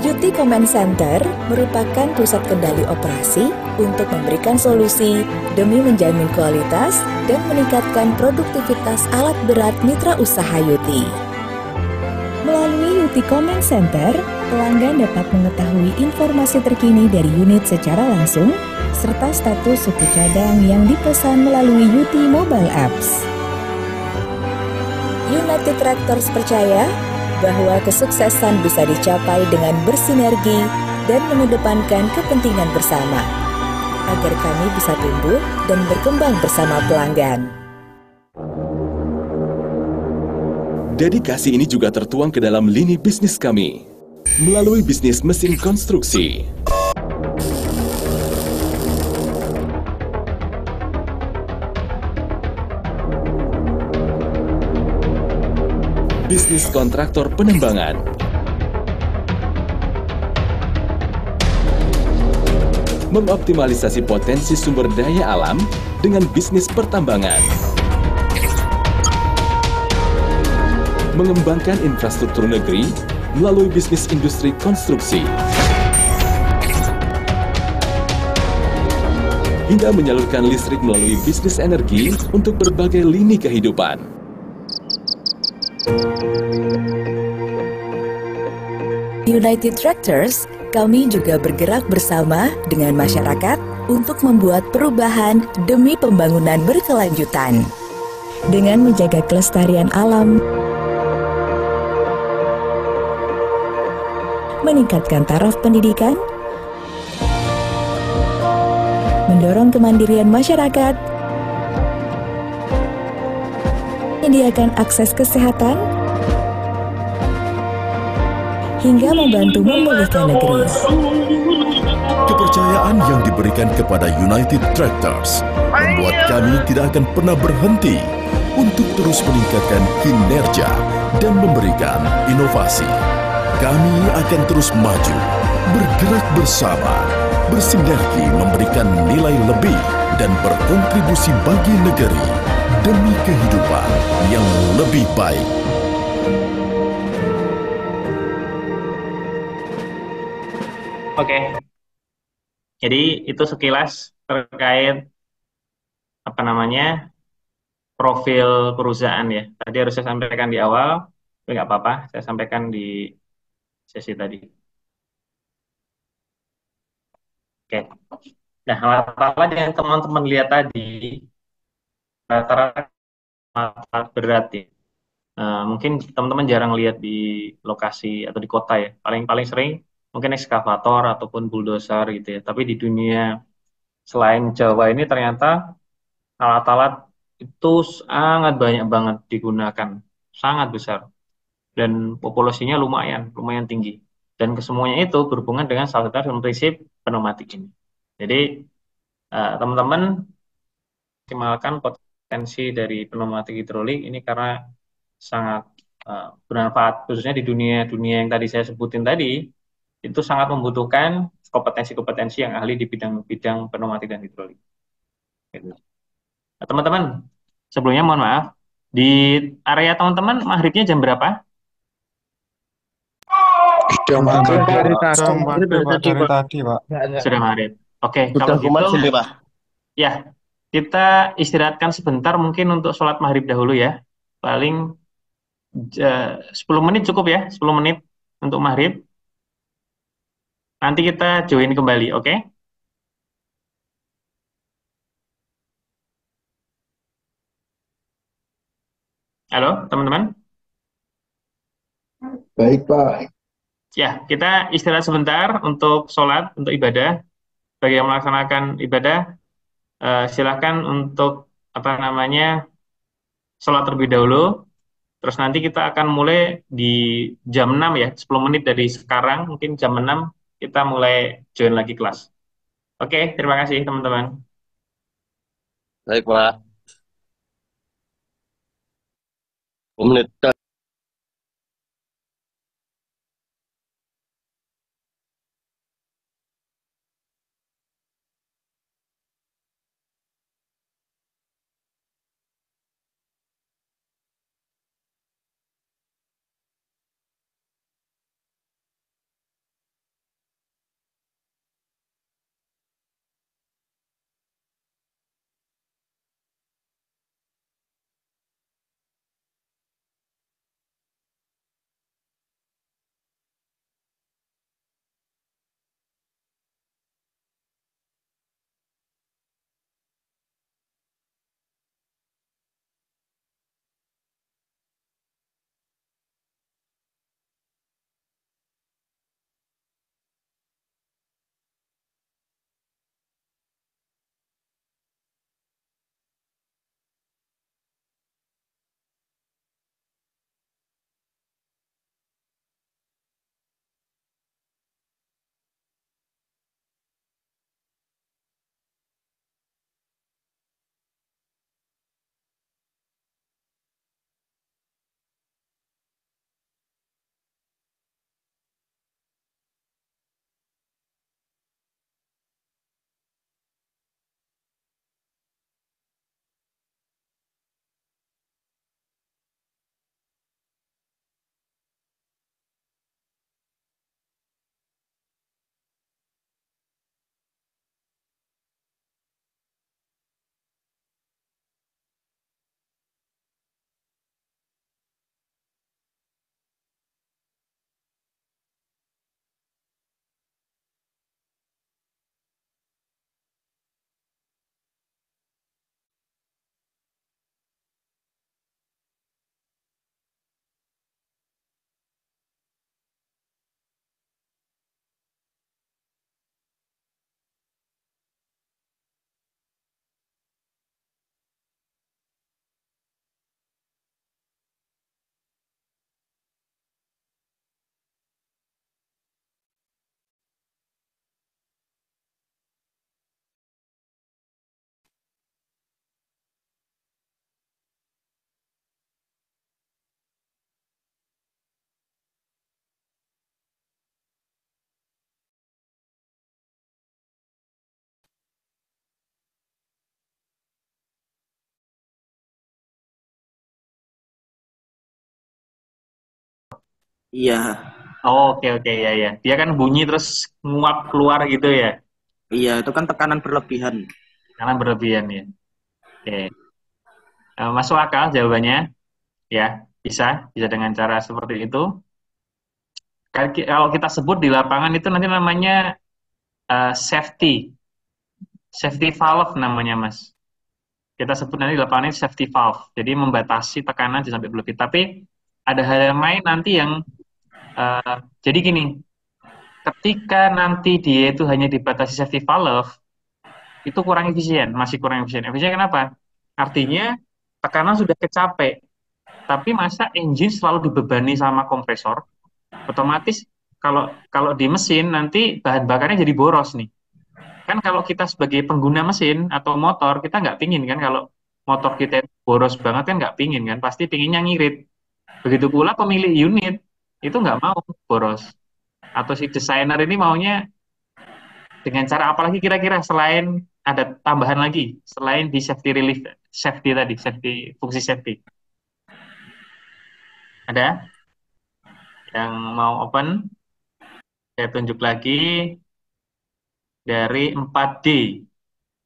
UT Command Center merupakan pusat kendali operasi untuk memberikan solusi demi menjamin kualitas dan meningkatkan produktivitas alat berat mitra usaha UT. Melalui UT Command Center, pelanggan dapat mengetahui informasi terkini dari unit secara langsung, serta status suku cadang yang dipesan melalui UT Mobile Apps. United Tractors percaya bahwa kesuksesan bisa dicapai dengan bersinergi dan mengedepankan kepentingan bersama, agar kami bisa tumbuh dan berkembang bersama pelanggan. Dedikasi ini juga tertuang ke dalam lini bisnis kami, melalui bisnis mesin konstruksi. Bisnis kontraktor penambangan, mengoptimalisasi potensi sumber daya alam dengan bisnis pertambangan, mengembangkan infrastruktur negeri melalui bisnis industri konstruksi, hingga menyalurkan listrik melalui bisnis energi untuk berbagai lini kehidupan. Di United Tractors, kami juga bergerak bersama dengan masyarakat untuk membuat perubahan demi pembangunan berkelanjutan. Dengan menjaga kelestarian alam, meningkatkan taraf pendidikan, mendorong kemandirian masyarakat, menyediakan akses kesehatan, hingga membantu memulihkan negeri. Kepercayaan yang diberikan kepada United Tractors membuat kami tidak akan pernah berhenti untuk terus meningkatkan kinerja dan memberikan inovasi. Kami akan terus maju, bergerak bersama, bersinergi memberikan nilai lebih dan berkontribusi bagi negeri demi kehidupan yang lebih baik. Oke, jadi itu sekilas terkait profil perusahaan ya. Tadi harus saya sampaikan di awal, tapi nggak apa-apa, saya sampaikan di sesi tadi. Oke. Nah, alat-alat yang teman-teman lihat tadi, rata-rata alat berat ya. Mungkin teman-teman jarang lihat di lokasi atau di kota ya. Paling sering mungkin ekskavator ataupun bulldozer gitu ya. Tapi di dunia selain Jawa ini ternyata alat-alat itu sangat banyak banget digunakan, sangat besar. Dan populasinya lumayan tinggi. Dan kesemuanya itu berhubungan dengan salah satu prinsip pneumatik ini. Jadi teman-teman maksimalkan potensi dari pneumatik hidrolik ini karena sangat bermanfaat, khususnya di dunia yang tadi saya sebutin tadi, itu sangat membutuhkan kompetensi-kompetensi yang ahli di bidang pneumatik dan hidrolik. Gitu. Nah, teman-teman, sebelumnya mohon maaf, di area teman-teman maghribnya jam berapa? Sudah maghrib dari tadi, Pak. Sudah maghrib. Oke, Sudah kalau gitu, sini, Pak. ya, kita istirahatkan sebentar mungkin untuk sholat maghrib dahulu ya. Paling 10 menit cukup ya, 10 menit untuk maghrib. Nanti kita join kembali, oke? Halo, teman-teman? Baik, Pak. Ya, kita istirahat sebentar untuk sholat, untuk ibadah. Bagi yang melaksanakan ibadah, silakan untuk sholat terlebih dahulu. Terus nanti kita akan mulai di jam 6 ya, 10 menit dari sekarang, mungkin jam 6 kita mulai join lagi kelas. Oke, terima kasih teman-teman. Baik, Pak. 10 menit. Iya. Oh, oke, ya. Dia kan bunyi terus nguap keluar gitu ya. Iya, itu kan tekanan berlebihan. Karena berlebihan ya. Oke. Masuk akal jawabannya, ya bisa dengan cara seperti itu. Kalau kita sebut di lapangan itu nanti namanya safety valve namanya Mas. Kita sebut nanti di lapangan ini safety valve, jadi membatasi tekanan sampai berlebih. Tapi ada hal yang lain nanti yang jadi gini, ketika nanti dia itu hanya dibatasi safety valve, itu kurang efisien, masih kurang efisien. Efisien kenapa? Artinya tekanan sudah kecapek, tapi masa engine selalu dibebani sama kompresor, otomatis kalau kalau di mesin nanti bahan bakarnya jadi boros nih. Kan kalau kita sebagai pengguna mesin atau motor, kita nggak pingin kan kalau motor kita boros banget kan nggak pingin kan, pasti pinginnya ngirit. Begitu pula pemilik unit itu nggak mau boros. Atau si desainer ini maunya dengan cara apa lagi kira-kira selain ada tambahan lagi, selain di safety relief, safety tadi, fungsi safety. Ada yang mau open? Saya tunjuk lagi dari 4D.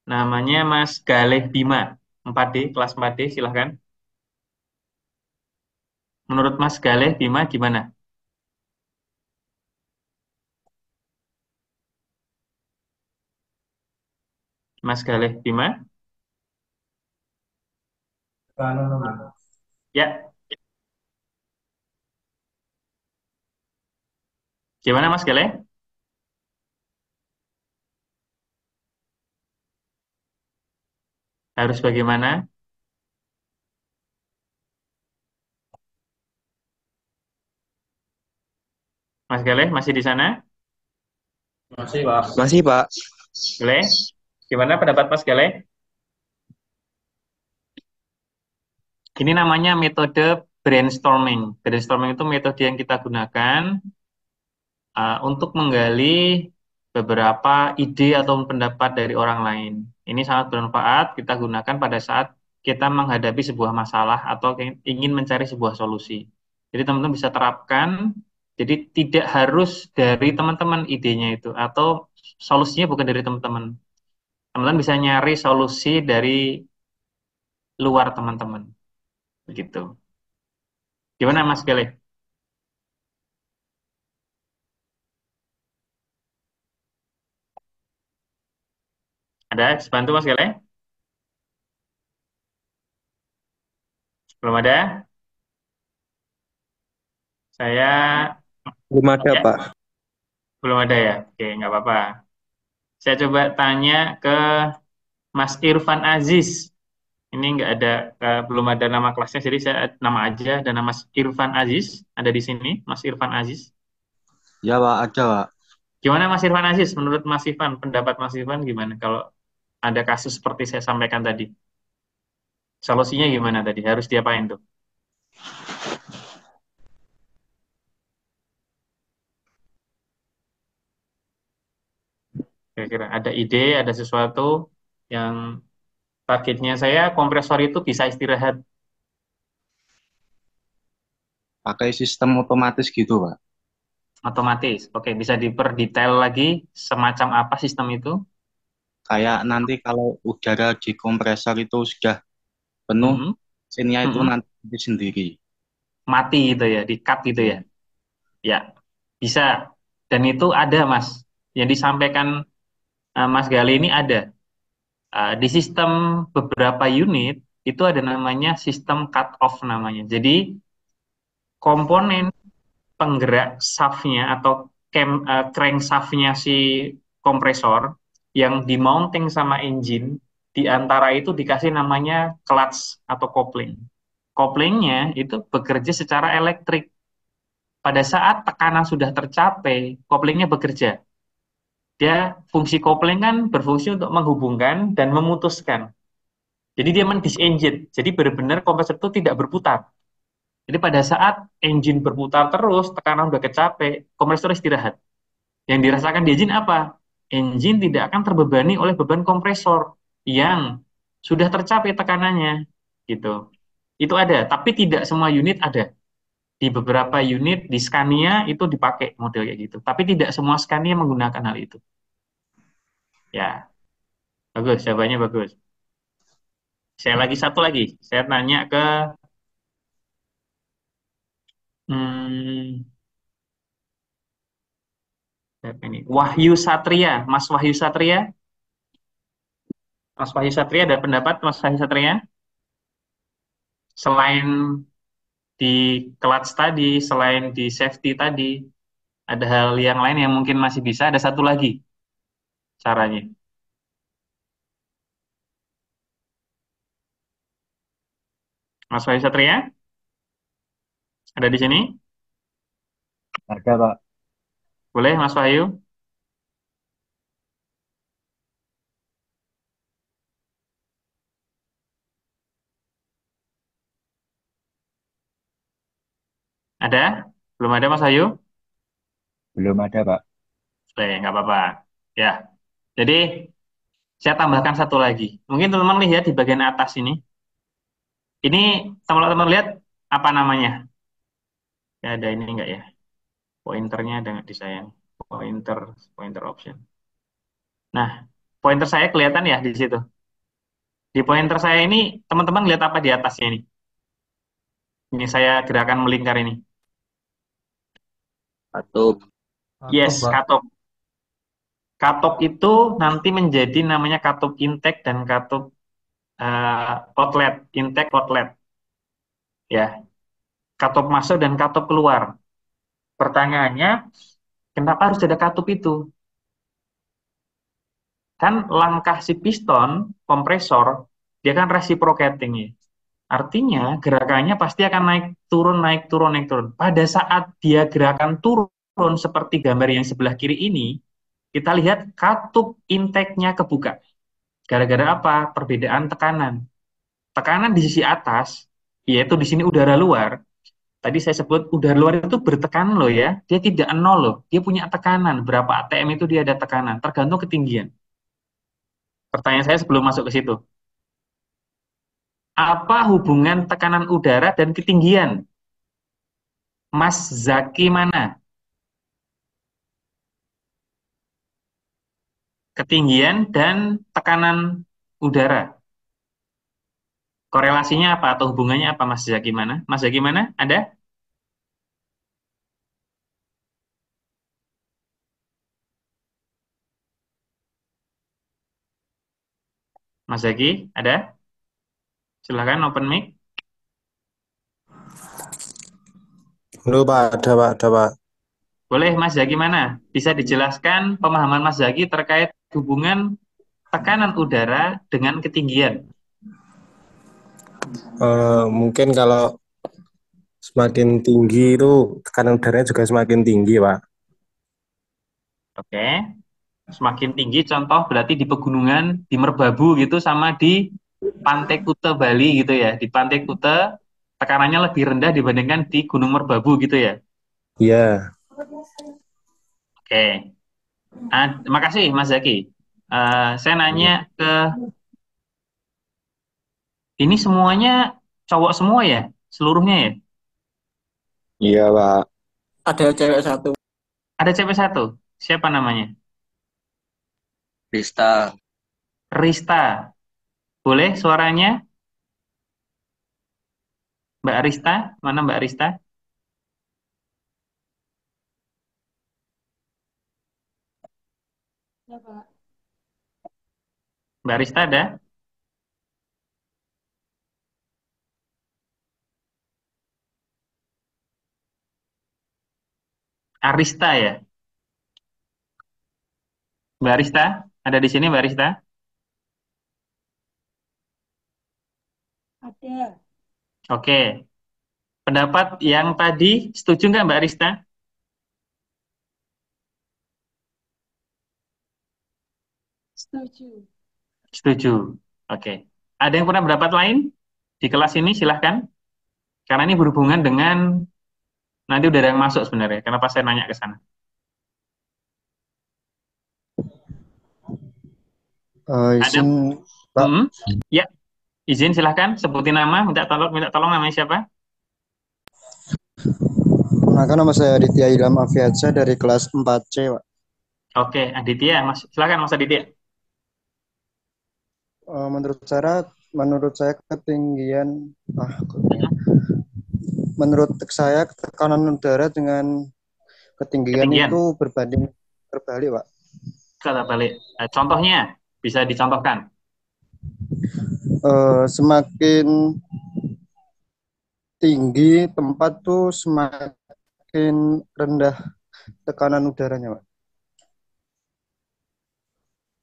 Namanya Mas Galih Bima. 4D, kelas 4D, silahkan. Menurut Mas Galih Bima gimana? Mas Galih Bima? Ya, gimana Mas Galih? Harus bagaimana? Mas Galih masih di sana? Masih, Pak. Masih, Pak. Galih? Gimana pendapat Mas Galih? Ini namanya metode brainstorming. Brainstorming itu metode yang kita gunakan untuk menggali beberapa ide atau pendapat dari orang lain. Ini sangat bermanfaat kita gunakan pada saat kita menghadapi sebuah masalah atau ingin mencari sebuah solusi. Jadi teman-teman bisa terapkan, jadi tidak harus dari teman-teman idenya itu, atau solusinya bukan dari teman-teman. Teman-teman bisa nyari solusi dari luar teman-teman. Begitu. Gimana Mas Gale? Ada? Bantu Mas Gale? Belum ada? Saya Belum ada, ya, Pak. belum ada ya. Oke, nggak apa-apa. Saya coba tanya ke Mas Irfan Aziz. Ini nggak ada, belum ada nama kelasnya, jadi saya nama aja dan nama Mas Irfan Aziz ada di sini, Mas Irfan Aziz. Ya, Pak, ada, Pak. Gimana Mas Irfan Aziz? Menurut Mas Irfan, pendapat Mas Irfan gimana kalau ada kasus seperti saya sampaikan tadi? Solusinya gimana tadi? Harus diapain tuh? Kira-kira ada ide, ada sesuatu yang targetnya saya kompresor itu bisa istirahat. Pakai sistem otomatis gitu, Pak. Otomatis. Oke, bisa diperdetail lagi semacam apa sistem itu? Kayak nanti kalau udara di kompresor itu sudah penuh, mesinnya itu nanti sendiri. Mati gitu ya, di-cut gitu ya. Ya, bisa. Dan itu ada, Mas. Yang disampaikan Mas Gali ini ada. Di sistem beberapa unit, itu ada namanya sistem cut-off namanya. Jadi, komponen penggerak shaft-nya atau crankshaft-nya si kompresor yang di-mounting sama engine, di antara itu dikasih namanya clutch atau coupling. Couplingnya itu bekerja secara elektrik. Pada saat tekanan sudah tercapai, couplingnya bekerja. Dia fungsi coupling kan berfungsi untuk menghubungkan dan memutuskan. Jadi dia mendisengage. Jadi benar-benar kompresor itu tidak berputar. Jadi pada saat engine berputar terus, tekanan udah kecapai, kompresor istirahat. Yang dirasakan di engine apa? Engine tidak akan terbebani oleh beban kompresor yang sudah tercapai tekanannya. Gitu. Itu ada, tapi tidak semua unit ada. Di beberapa unit di Scania itu dipakai model kayak gitu. Tapi tidak semua Scania menggunakan hal itu. Ya, bagus, jawabannya bagus. Satu lagi. Saya tanya ke hmm, siapa ini? Wahyu Satria, Mas Wahyu Satria. Mas Wahyu Satria ada pendapat Mas Wahyu Satria? Selain di clutch tadi, selain di safety tadi, ada hal yang lain yang mungkin masih bisa. Ada satu lagi caranya. Mas Wahyu Satria, ada di sini? Ada, Pak. Boleh, Mas Wahyu? Ada? Belum ada, Mas Wahyu? Belum ada, Pak. Oke, nggak apa-apa. Ya, jadi saya tambahkan satu lagi. Mungkin teman-teman lihat di bagian atas ini. Ini teman-teman lihat apa namanya? Ya, ada ini enggak ya? Pointernya ada nggak di saya? Pointer, pointer option. Nah, pointer saya kelihatan ya di situ. Di pointer saya ini, teman-teman lihat apa di atasnya ini? Ini saya gerakan melingkar ini. Katup. Yes, Pak. katup. Katup itu nanti menjadi namanya katup intake dan katup outlet, intake outlet. Ya, katup masuk dan katup keluar. Pertanyaannya, kenapa harus ada katup itu? Kan langkah si piston, kompresor, dia kan reciprocating ya. Artinya gerakannya pasti akan naik turun naik turun naik turun. Pada saat dia gerakan turun seperti gambar yang sebelah kiri ini, kita lihat katup intake-nya kebuka. Gara-gara apa? Perbedaan tekanan. Tekanan di sisi atas, yaitu di sini udara luar. Tadi saya sebut udara luar itu bertekanan loh ya. Dia tidak nol loh. Dia punya tekanan. Berapa atm itu dia ada tekanan. Tergantung ketinggian. Pertanyaan saya sebelum masuk ke situ. Apa hubungan tekanan udara dan ketinggian? Mas Zaki mana? Ketinggian dan tekanan udara. Korelasinya apa atau hubungannya apa Mas Zaki mana? Mas Zaki mana? Ada? Mas Zaki, ada? Silahkan open mic. Halo Pak, ada Pak. Boleh Mas Zaki mana? Bisa dijelaskan pemahaman Mas Zaki terkait hubungan tekanan udara dengan ketinggian? Mungkin kalau semakin tinggi itu tekanan udaranya juga semakin tinggi, Pak. Oke. Semakin tinggi contoh berarti di pegunungan, di Merbabu gitu sama di Pantai Kuta Bali gitu ya. Di Pantai Kuta tekanannya lebih rendah dibandingkan di Gunung Merbabu gitu ya. Iya. Oke. Terima kasih Mas Zaki. Saya nanya ke ini semuanya cowok semua ya? Seluruhnya ya? Iya, Pak. Ada cewek satu. Ada cewek satu. Siapa namanya? Rista. Rista. Boleh suaranya? Mbak Rista? Mana Mbak Rista? Ya, Pak. Mbak Rista ada? Arista ya? Mbak Arista? Ada di sini Mbak Arista? Ada. Oke. Pendapat yang tadi setuju nggak Mbak Arista? Setuju. Setuju. Oke. Ada yang punya pendapat lain di kelas ini? Silahkan. Karena ini berhubungan dengan nanti udah ada yang masuk sebenarnya. Kenapa saya nanya ke sana? Izin, Pak. Ya, izin silahkan. Sebutin nama. Minta tolong namanya siapa? Nama saya Aditya Ilham Afiatsa dari kelas 4C, Pak. Oke, Aditya. Silakan Mas Aditya. Menurut saya menurut saya ketinggian, menurut saya tekanan udara dengan ketinggian itu berbanding terbalik, Pak. Terbalik. Contohnya bisa dicontohkan. Semakin tinggi tempat tuh semakin rendah tekanan udaranya, Pak.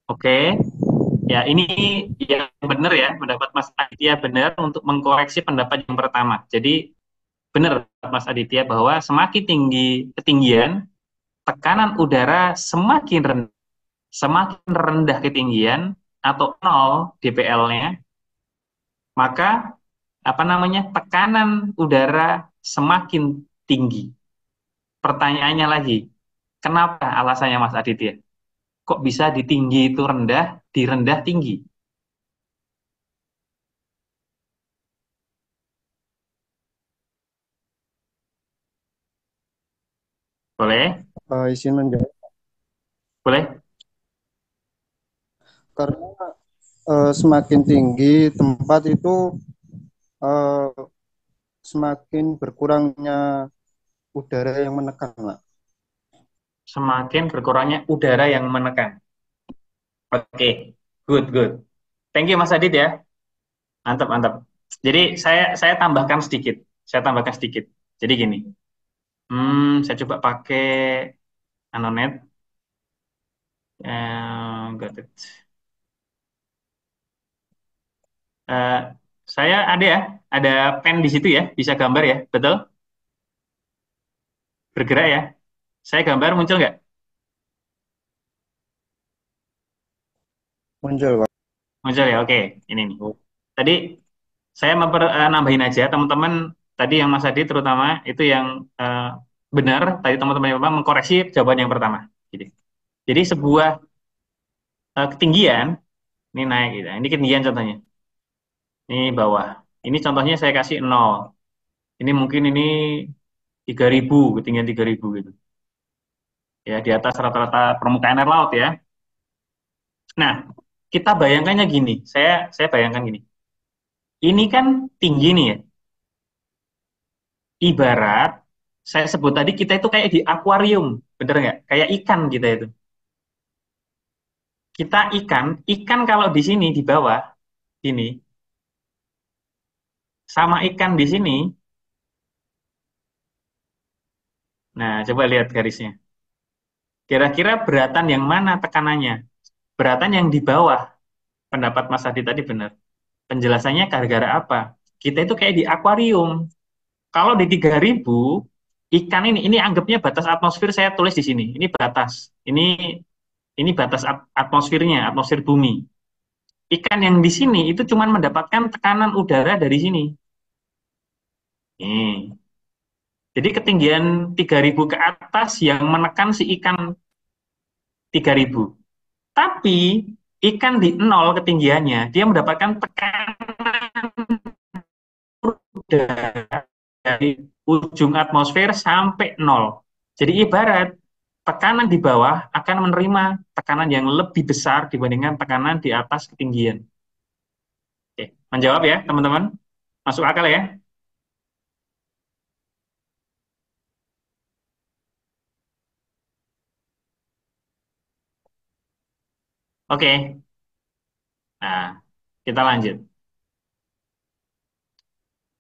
Oke. Ya, ini yang benar ya, pendapat Mas Aditya benar untuk mengkoreksi pendapat yang pertama. Jadi benar Mas Aditya bahwa semakin tinggi ketinggian, tekanan udara semakin rendah ketinggian atau 0 dpl-nya, maka tekanan udara semakin tinggi. Pertanyaannya lagi, kenapa alasannya Mas Aditya? Kok bisa di tinggi itu rendah, di rendah tinggi? Boleh? Izin menjawab. Boleh? Karena semakin tinggi tempat itu semakin berkurangnya udara yang menekan, Pak. Semakin berkurangnya udara yang menekan. Oke, good. Thank you Mas Adit ya. Mantap. Jadi saya tambahkan sedikit. Jadi gini. Saya coba pakai Anonet. Got it. Saya ada pen di situ ya, bisa gambar ya, betul? Bergerak ya. Saya gambar muncul nggak? Muncul, Pak. Muncul ya, oke. Ini nih. Tadi saya nambahin aja teman-teman. Tadi yang Mas Adi terutama itu yang benar. Tadi teman-teman yang mengkoreksi jawaban yang pertama. Jadi sebuah ketinggian ini naik gitu. Ini ketinggian contohnya. Ini bawah. Ini contohnya saya kasih 0. Ini mungkin ini 3.000, ketinggian 3.000 gitu. Ya, di atas rata-rata permukaan air laut ya. Nah, kita bayangkannya gini. Saya bayangkan gini. Ini kan tinggi nih ya. Ibarat saya sebut tadi kita itu kayak di akuarium, bener nggak? Kayak ikan kita itu. Kita ikan kalau di sini di bawah ini sama ikan di sini. Nah, coba lihat garisnya. Kira-kira beratan yang mana tekanannya? Beratan yang di bawah. Pendapat Mas Adi tadi benar. Penjelasannya gara-gara apa? Kita itu kayak di akuarium. Kalau di 3.000, ikan ini anggapnya batas atmosfer, saya tulis di sini. Ini batas. Ini batas atmosfernya, atmosfer bumi. Ikan yang di sini itu cuma mendapatkan tekanan udara dari sini. Jadi ketinggian 3.000 ke atas yang menekan si ikan 3.000. Tapi ikan di 0 ketinggiannya, dia mendapatkan tekanan udara dari ujung atmosfer sampai 0. Jadi ibarat tekanan di bawah akan menerima tekanan yang lebih besar dibandingkan tekanan di atas ketinggian. Oke, menjawab ya teman-teman? Masuk akal ya? Oke. Nah, kita lanjut.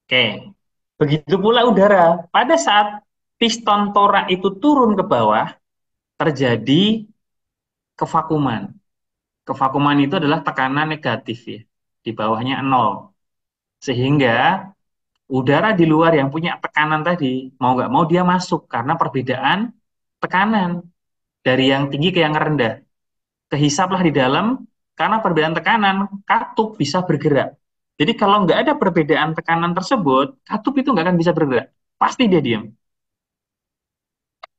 Oke. Begitu pula udara. Pada saat piston torak itu turun ke bawah, terjadi kevakuman. Kevakuman itu adalah tekanan negatif ya. Di bawahnya 0. Sehingga udara di luar yang punya tekanan tadi, mau nggak mau dia masuk karena perbedaan tekanan dari yang tinggi ke yang rendah. Kehisaplah di dalam, karena perbedaan tekanan, katup bisa bergerak. Jadi kalau nggak ada perbedaan tekanan tersebut, katup itu nggak akan bisa bergerak. Pasti dia diam.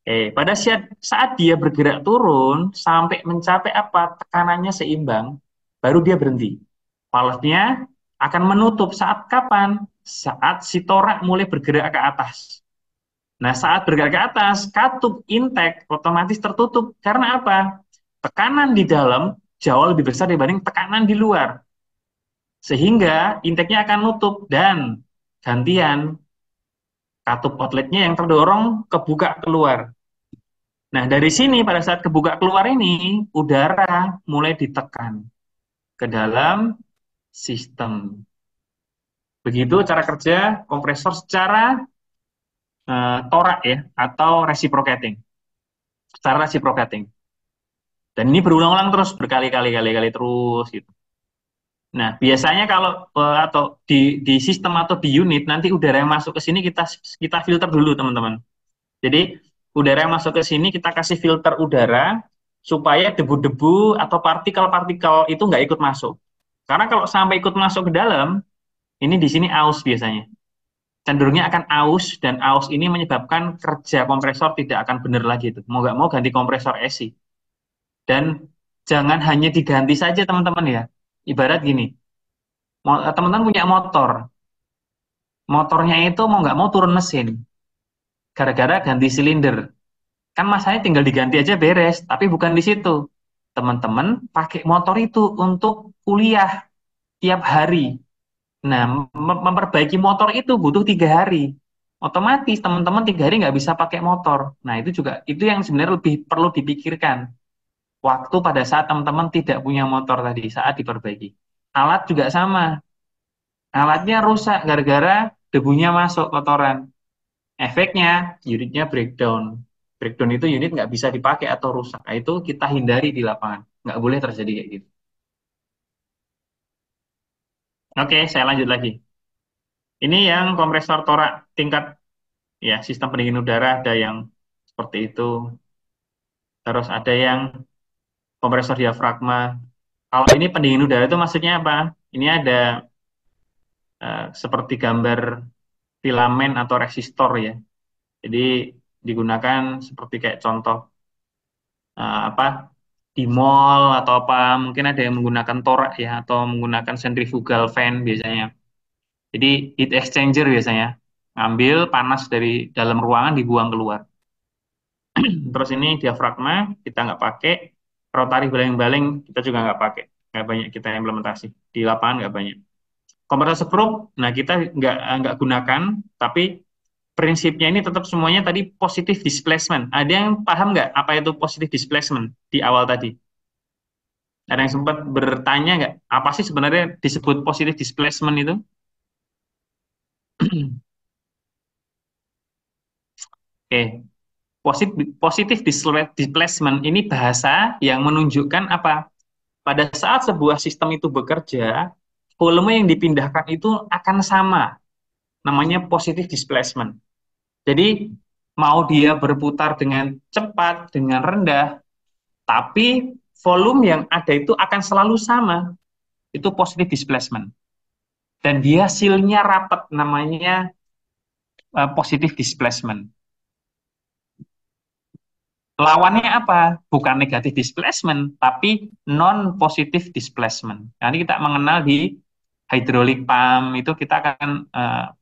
Pada saat dia bergerak turun, sampai mencapai apa? Tekanannya seimbang, baru dia berhenti. Valve-nya akan menutup saat kapan? Saat si torak mulai bergerak ke atas. Nah, saat bergerak ke atas, katup intake otomatis tertutup. Karena apa? Tekanan di dalam jauh lebih besar dibanding tekanan di luar. Sehingga intake-nya akan nutup dan gantian katup outlet-nya yang terdorong kebuka keluar. Nah, dari sini pada saat kebuka keluar ini, udara mulai ditekan ke dalam sistem. Begitu cara kerja kompresor secara torak ya, atau reciprocating. Secara reciprocating. Dan ini berulang-ulang terus, berkali-kali terus gitu. Nah, biasanya kalau atau di sistem atau di unit, nanti udara yang masuk ke sini kita filter dulu, teman-teman. Jadi, udara yang masuk ke sini kita kasih filter udara supaya debu-debu atau partikel-partikel itu nggak ikut masuk. Karena kalau sampai ikut masuk ke dalam, ini di sini aus biasanya. Cenderungnya akan aus, dan aus ini menyebabkan kerja kompresor tidak akan benar lagi. Mau nggak mau ganti kompresor AC. Dan jangan hanya diganti saja, teman-teman ya. Ibarat gini, teman-teman punya motor. Motornya itu mau nggak mau turun mesin. Gara-gara ganti silinder. Kan masanya tinggal diganti aja beres, tapi bukan di situ. Teman-teman pakai motor itu untuk kuliah tiap hari. Nah, memperbaiki motor itu butuh 3 hari. Otomatis teman-teman 3 hari nggak bisa pakai motor. Nah, itu yang sebenarnya lebih perlu dipikirkan. Waktu pada saat teman-teman tidak punya motor tadi, saat diperbaiki. Alat juga sama. Alatnya rusak gara-gara debunya masuk kotoran. Efeknya, unitnya breakdown. Breakdown itu unit nggak bisa dipakai atau rusak. Nah, itu kita hindari di lapangan. Nggak boleh terjadi kayak gitu. Oke, saya lanjut lagi. Ini yang kompresor torak tingkat ya sistem pendingin udara, ada yang seperti itu. Terus ada yang kompresor diafragma. Kalau ini pendingin udara itu maksudnya apa? Ini ada seperti gambar filamen atau resistor ya. Jadi digunakan seperti kayak contoh apa di mall atau apa, mungkin ada yang menggunakan torak ya, atau menggunakan centrifugal fan biasanya. Jadi heat exchanger biasanya, ngambil panas dari dalam ruangan dibuang keluar. Terus ini diafragma kita nggak pakai, rotary baling-baling kita juga nggak banyak kita implementasi di lapangan, nggak banyak. Kompresor skrup, nah kita nggak gunakan, tapi prinsipnya ini tetap semuanya tadi positive displacement. Ada yang paham nggak apa itu positive displacement di awal tadi? Ada yang sempat bertanya nggak, apa sih sebenarnya disebut positive displacement itu? Oke, positive displacement ini bahasa yang menunjukkan apa? Pada saat sebuah sistem itu bekerja, volume yang dipindahkan itu akan sama. Namanya positive displacement. Jadi, mau dia berputar dengan cepat, dengan rendah, tapi volume yang ada itu akan selalu sama. Itu positive displacement. Dan dia hasilnya rapat, namanya positive displacement. Lawannya apa? Bukan negatif displacement, tapi non-positive displacement. Nanti kita mengenal di hydraulic pump, itu kita akan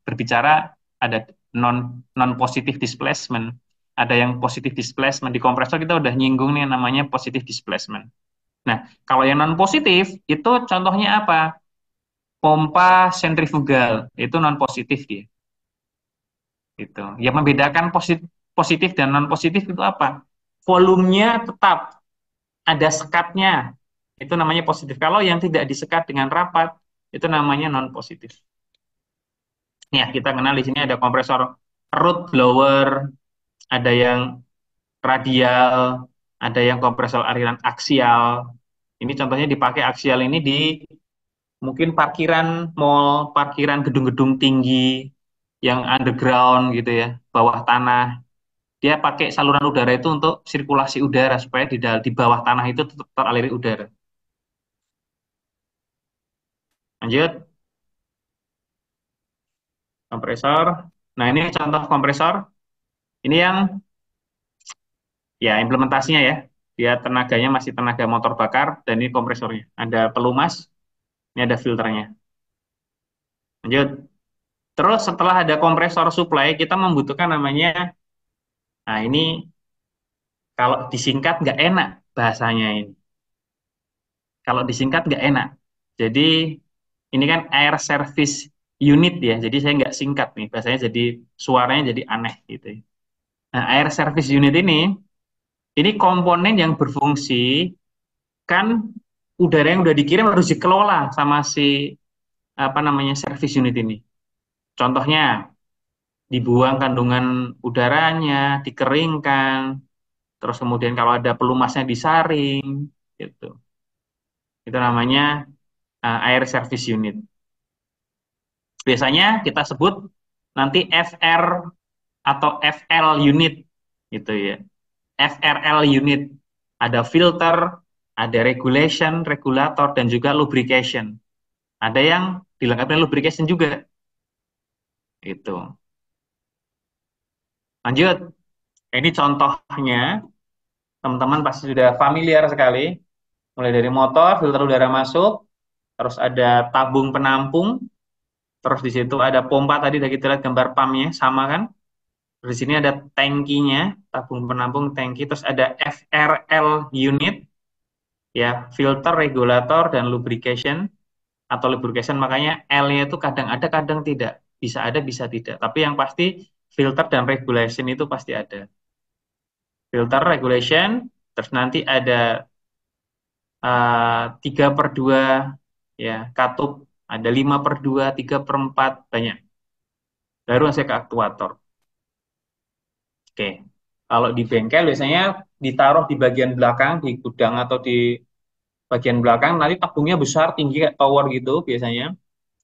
berbicara ada non-positive displacement, ada yang positive displacement. Di kompresor kita udah nyinggung nih namanya positive displacement. Nah, kalau yang non-positif, itu contohnya apa? Pompa sentrifugal, itu non-positif dia. Gitu. Yang membedakan positif dan non-positif itu apa? Volumenya tetap, ada sekatnya, itu namanya positif. Kalau yang tidak disekat dengan rapat, itu namanya non-positif. Ya, kita kenal di sini ada kompresor root blower, ada yang radial, ada yang kompresor aliran aksial. Ini contohnya dipakai aksial ini di mungkin parkiran mall, parkiran gedung-gedung tinggi, yang underground gitu ya, bawah tanah. Dia pakai saluran udara itu untuk sirkulasi udara supaya di bawah tanah itu tetap teraliri udara. Lanjut. Kompresor. Nah, ini contoh kompresor. Ini yang ya implementasinya ya. Dia tenaganya masih tenaga motor bakar, dan ini kompresornya. Ada pelumas, ini ada filternya. Lanjut. Terus setelah ada kompresor supply, kita membutuhkan namanya, nah ini kalau disingkat nggak enak bahasanya ini. Kalau disingkat nggak enak. Jadi Ini kan air service unit ya, jadi saya nggak singkat nih, bahasanya jadi suaranya jadi aneh gitu ya. Nah, air service unit ini komponen yang berfungsi kan udara yang udah dikirim harus dikelola sama si service unit ini. Contohnya dibuang kandungan udaranya, dikeringkan, terus kemudian kalau ada pelumasnya disaring, gitu. Itu namanya air service unit. Biasanya kita sebut nanti FR atau FL unit, gitu ya. FRL unit, ada filter, ada regulation, regulator, dan juga lubrication. Ada yang dilengkapi dengan lubrication juga. Itu. Lanjut. Ini contohnya, teman-teman pasti sudah familiar sekali. Mulai dari motor, filter udara masuk, terus ada tabung penampung, terus di situ ada pompa tadi udah kita lihat gambar pumpnya, sama kan? Terus di sini ada tangkinya, tabung penampung tangki, terus ada FRL unit, ya filter, regulator, dan lubrication atau lubrication, makanya L-nya itu kadang ada, kadang tidak, bisa ada, bisa tidak. Tapi yang pasti filter dan regulation itu pasti ada. Filter, regulation, terus nanti ada 3/2 ya katup, ada 5/2, 3/4, banyak. Baru masuk ke aktuator. Oke, kalau di bengkel biasanya ditaruh di bagian belakang, di gudang atau di bagian belakang, nanti tabungnya besar, tinggi kayak tower gitu biasanya,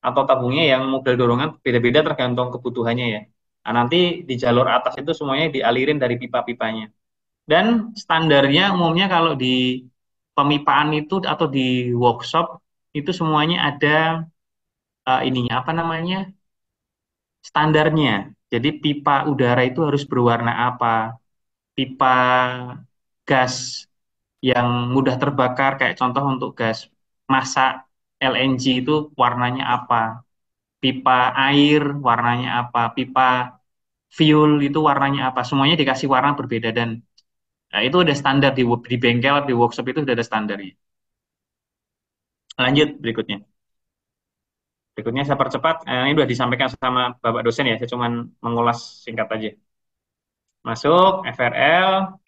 atau tabungnya yang model dorongan beda-beda tergantung kebutuhannya ya. Nah, nanti di jalur atas itu semuanya dialirin dari pipa-pipanya. Dan standarnya umumnya kalau di pemipaan itu atau di workshop itu semuanya ada ininya standarnya. Jadi pipa udara itu harus berwarna apa, pipa gas yang mudah terbakar kayak contoh untuk gas masak LNG itu warnanya apa, pipa air warnanya apa, pipa fuel itu warnanya apa, semuanya dikasih warna berbeda dan itu udah standar di bengkel, di workshop itu udah ada standarnya. Lanjut berikutnya. Berikutnya saya percepat, ini sudah disampaikan sama Bapak dosen ya, saya cuma mengulas singkat aja. Masuk FRL,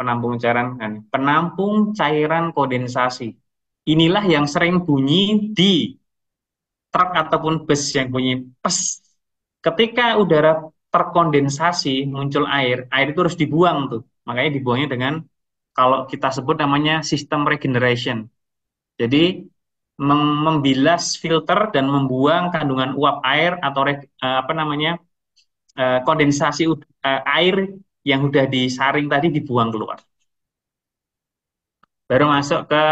penampung cairan kondensasi. Inilah yang sering bunyi di truk ataupun bus yang bunyi pes. Ketika udara terkondensasi, muncul air itu harus dibuang tuh. Makanya dibuangnya dengan, kalau kita sebut namanya sistem regeneration. Jadi membilas filter dan membuang kandungan uap air atau kondensasi air yang udah disaring tadi dibuang keluar. Baru masuk ke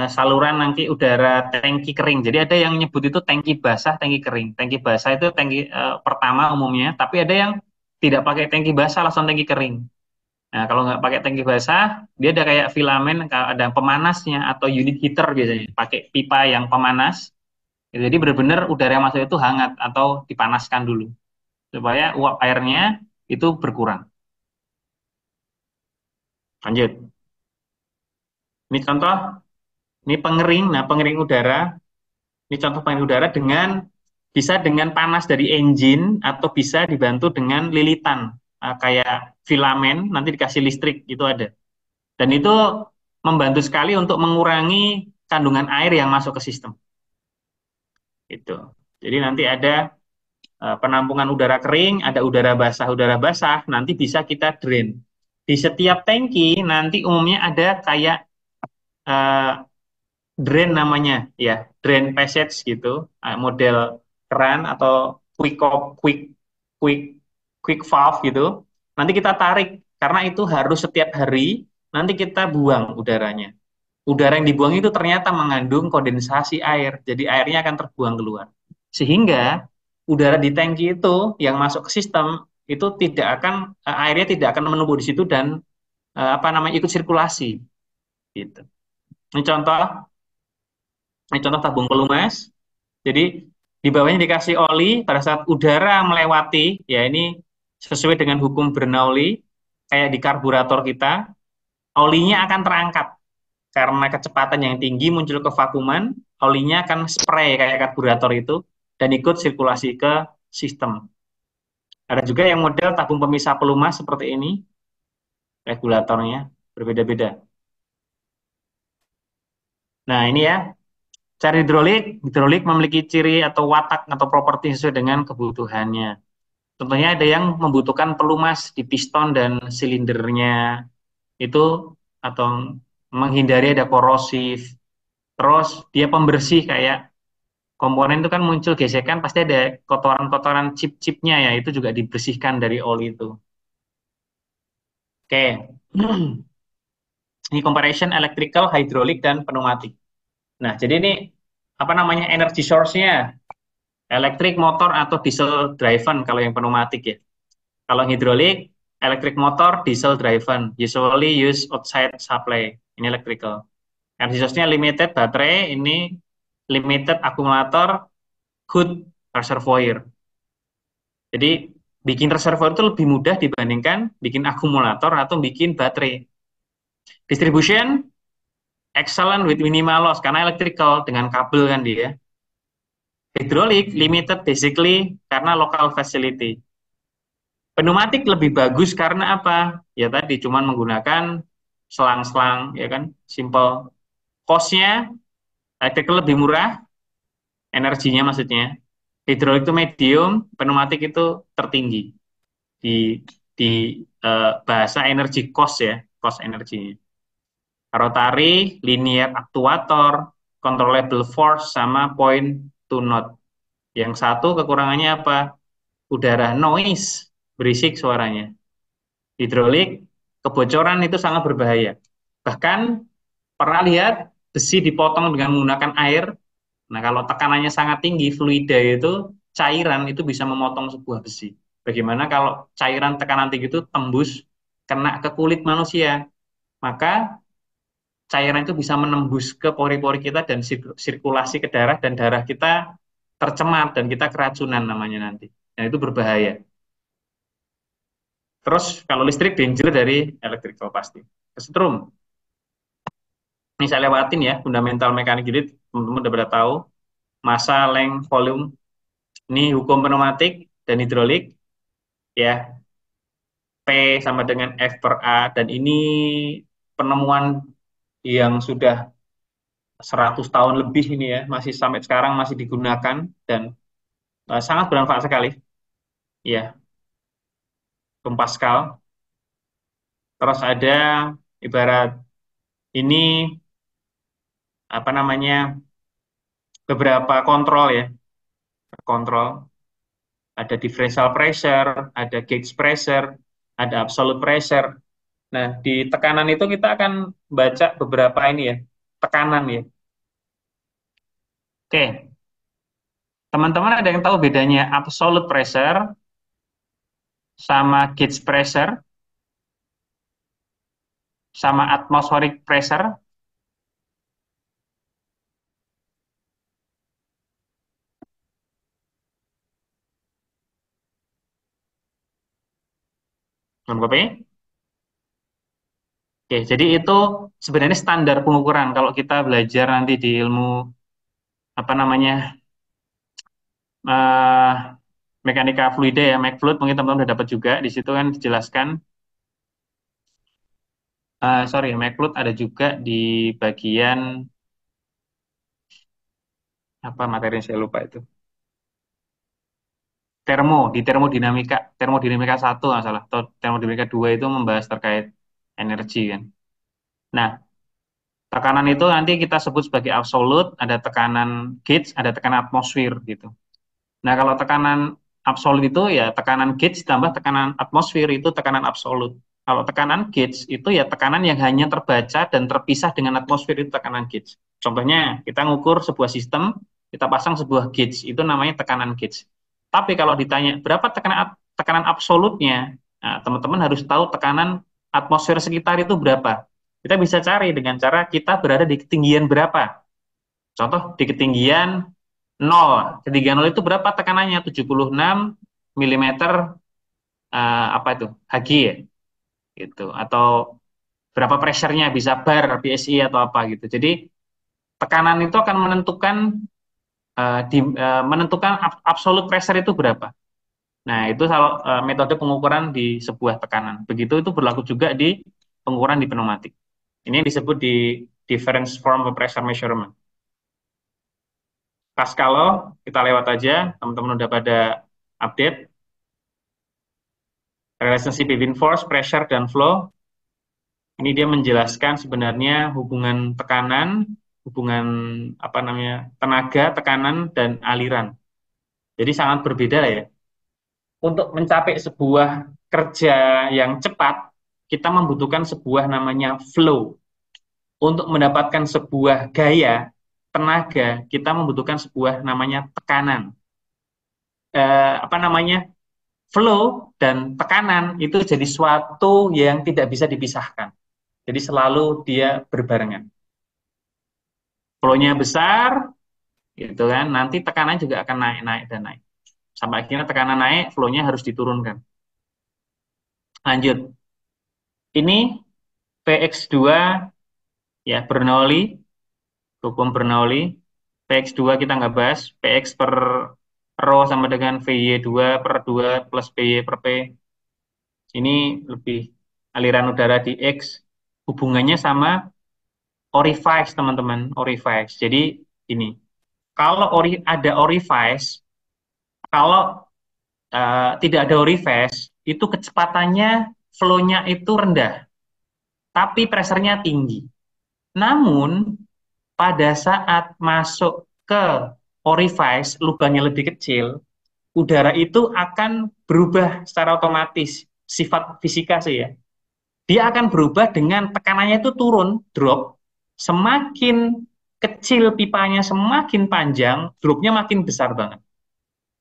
saluran nanti udara tangki kering. Jadi ada yang nyebut itu tangki basah, tangki kering. Tangki basah itu tangki pertama umumnya, tapi ada yang tidak pakai tangki basah, langsung tangki kering. Nah, kalau nggak pakai tangki basah, dia ada kayak filamen, ada pemanasnya atau unit heater biasanya, pakai pipa yang pemanas. Jadi benar-benar udara yang masuk itu hangat atau dipanaskan dulu, supaya uap airnya itu berkurang. Lanjut. Ini contoh, ini pengering. Nah, pengering udara, ini contoh pengering udara bisa dengan panas dari engine atau bisa dibantu dengan lilitan. Kayak filamen, nanti dikasih listrik, itu ada. Dan itu membantu sekali untuk mengurangi kandungan air yang masuk ke sistem. Itu. Jadi nanti ada penampungan udara kering, ada udara basah, nanti bisa kita drain. Di setiap tangki nanti umumnya ada kayak drain namanya, ya, drain passage gitu, model keran atau quick valve gitu. Nanti kita tarik, karena itu harus setiap hari, nanti kita buang udaranya. Udara yang dibuang itu ternyata mengandung kondensasi air, jadi airnya akan terbuang keluar. Sehingga udara di tangki itu yang masuk ke sistem itu airnya tidak akan menumpuk di situ dan ikut sirkulasi. Gitu. Ini contoh tabung pelumas. Jadi di bawahnya dikasih oli, pada saat udara melewati, ya ini sesuai dengan hukum Bernoulli, kayak di karburator kita, olinya akan terangkat. karena kecepatan yang tinggi muncul kevakuman, olinya akan spray kayak karburator itu dan ikut sirkulasi ke sistem. Ada juga yang model tabung pemisah pelumas seperti ini, regulatornya berbeda-beda. Nah ini ya, cara hidrolik memiliki ciri atau watak atau properti sesuai dengan kebutuhannya. Contohnya ada yang membutuhkan pelumas di piston dan silindernya itu atau menghindari ada korosif. Terus dia pembersih kayak komponen itu kan muncul gesekan pasti ada kotoran-kotoran chip-chipnya ya, itu juga dibersihkan dari oli itu. Oke. Ini comparison electrical, hydraulic, dan pneumatik. Nah, jadi ini apa namanya energy source-nya? Elektrik motor atau diesel driven kalau yang pneumatik ya. Kalau hidrolik, electric motor, diesel driven. Usually use outside supply. Ini electrical. Energy source-nya limited baterai, ini limited akumulator, good reservoir. Jadi bikin reservoir itu lebih mudah dibandingkan bikin akumulator atau bikin baterai. Distribution, excellent with minimal loss, karena electrical dengan kabel kan dia. Hydraulic, limited basically karena local facility. Pneumatik lebih bagus karena apa? Ya tadi cuman menggunakan selang-selang, ya kan, simple. Cost-nya, electrical lebih murah, energinya maksudnya. Hydraulic itu medium, pneumatik itu tertinggi. Di bahasa energy cost ya, cost energinya. Rotary, linear actuator, controllable force, sama point to knot. Yang satu kekurangannya apa? Udara, noise, berisik suaranya. Hidrolik, kebocoran itu sangat berbahaya. Bahkan pernah lihat besi dipotong dengan menggunakan air. Nah, kalau tekanannya sangat tinggi, fluida itu, cairan itu bisa memotong sebuah besi. Bagaimana kalau cairan tekanan tinggi itu tembus, kena ke kulit manusia, maka cairan itu bisa menembus ke pori-pori kita dan sirkulasi ke darah, dan darah kita tercemar dan kita keracunan namanya nanti. Dan itu berbahaya. Terus kalau listrik danger dari electrical pasti. Kesetrum. Ini saya lewatin ya, fundamental mekanik jadi teman-teman udah pada tahu. Massa, length, volume. Ini hukum pneumatik dan hidrolik. Ya. P sama dengan F per A. Dan ini penemuan yang sudah 100 tahun lebih ini ya, masih sampai sekarang masih digunakan dan sangat bermanfaat sekali. Ya. Pascal. Terus ada ibarat ini apa namanya beberapa kontrol ya, kontrol. Ada differential pressure, ada gauge pressure, ada absolute pressure. Nah, di tekanan itu kita akan baca beberapa ini ya, tekanan ya. Oke. Teman-teman ada yang tahu bedanya absolute pressure sama gauge pressure sama atmospheric pressure? Oke, jadi itu sebenarnya standar pengukuran kalau kita belajar nanti di ilmu apa namanya mekanika fluida ya, McFluid, mungkin teman-teman udah dapat juga di situ kan dijelaskan. Sorry, McFluid ada juga di bagian apa materi saya lupa itu. Di termodinamika 1 nggak salah, atau termodinamika 2 itu membahas terkait energi kan. Nah, tekanan itu nanti kita sebut sebagai absolute, ada tekanan gauge, ada tekanan atmosfer gitu. Nah, kalau tekanan absolut itu ya tekanan gauge ditambah tekanan atmosfer itu tekanan absolut. Kalau tekanan gauge itu ya tekanan yang hanya terbaca dan terpisah dengan atmosfer itu tekanan gauge. Contohnya, kita ngukur sebuah sistem, kita pasang sebuah gauge, itu namanya tekanan gauge. Tapi kalau ditanya berapa tekanan absolutnya, nah, teman-teman harus tahu tekanan atmosfer sekitar itu berapa. Kita bisa cari dengan cara kita berada di ketinggian berapa. Contoh di ketinggian 0. Ketinggian 0 itu berapa tekanannya? 76 mm apa itu? Hg ya. Gitu. Atau berapa pressure-nya, bisa bar, PSI atau apa gitu. Jadi tekanan itu akan menentukan absolute pressure itu berapa. Nah, itu kalau metode pengukuran di sebuah tekanan. Begitu itu berlaku juga di pengukuran di pneumatik. Ini disebut di difference form of pressure measurement. Kalau kita lewat aja, teman-teman udah pada update. Relationship between force, pressure, dan flow. Ini dia menjelaskan sebenarnya hubungan tekanan, hubungan tenaga, tekanan, dan aliran. Jadi sangat berbeda ya. Untuk mencapai sebuah kerja yang cepat, kita membutuhkan sebuah namanya flow. Untuk mendapatkan sebuah gaya, tenaga, kita membutuhkan sebuah namanya tekanan. Flow dan tekanan itu jadi suatu yang tidak bisa dipisahkan. Jadi selalu dia berbarengan. Flow-nya besar, gitu kan, nanti tekanan juga akan naik dan naik. Sampai akhirnya tekanan naik, flow-nya harus diturunkan. Lanjut. Ini Px2 ya, Bernoulli, hukum Bernoulli. Px2 kita nggak bahas, Px per rho sama dengan Vy2 per 2 plus Py per P. Ini lebih aliran udara di X. Hubungannya sama orifice, teman-teman, orifice. Jadi ini, kalau ada orifice, kalau tidak ada orifice, itu kecepatannya, flow-nya itu rendah, tapi pressure-nya tinggi. Namun, pada saat masuk ke orifice, lubangnya lebih kecil, udara itu akan berubah secara otomatis, sifat fisika sih ya. Dia akan berubah dengan tekanannya itu turun, drop. Semakin kecil pipanya, semakin panjang, dropnya makin besar banget.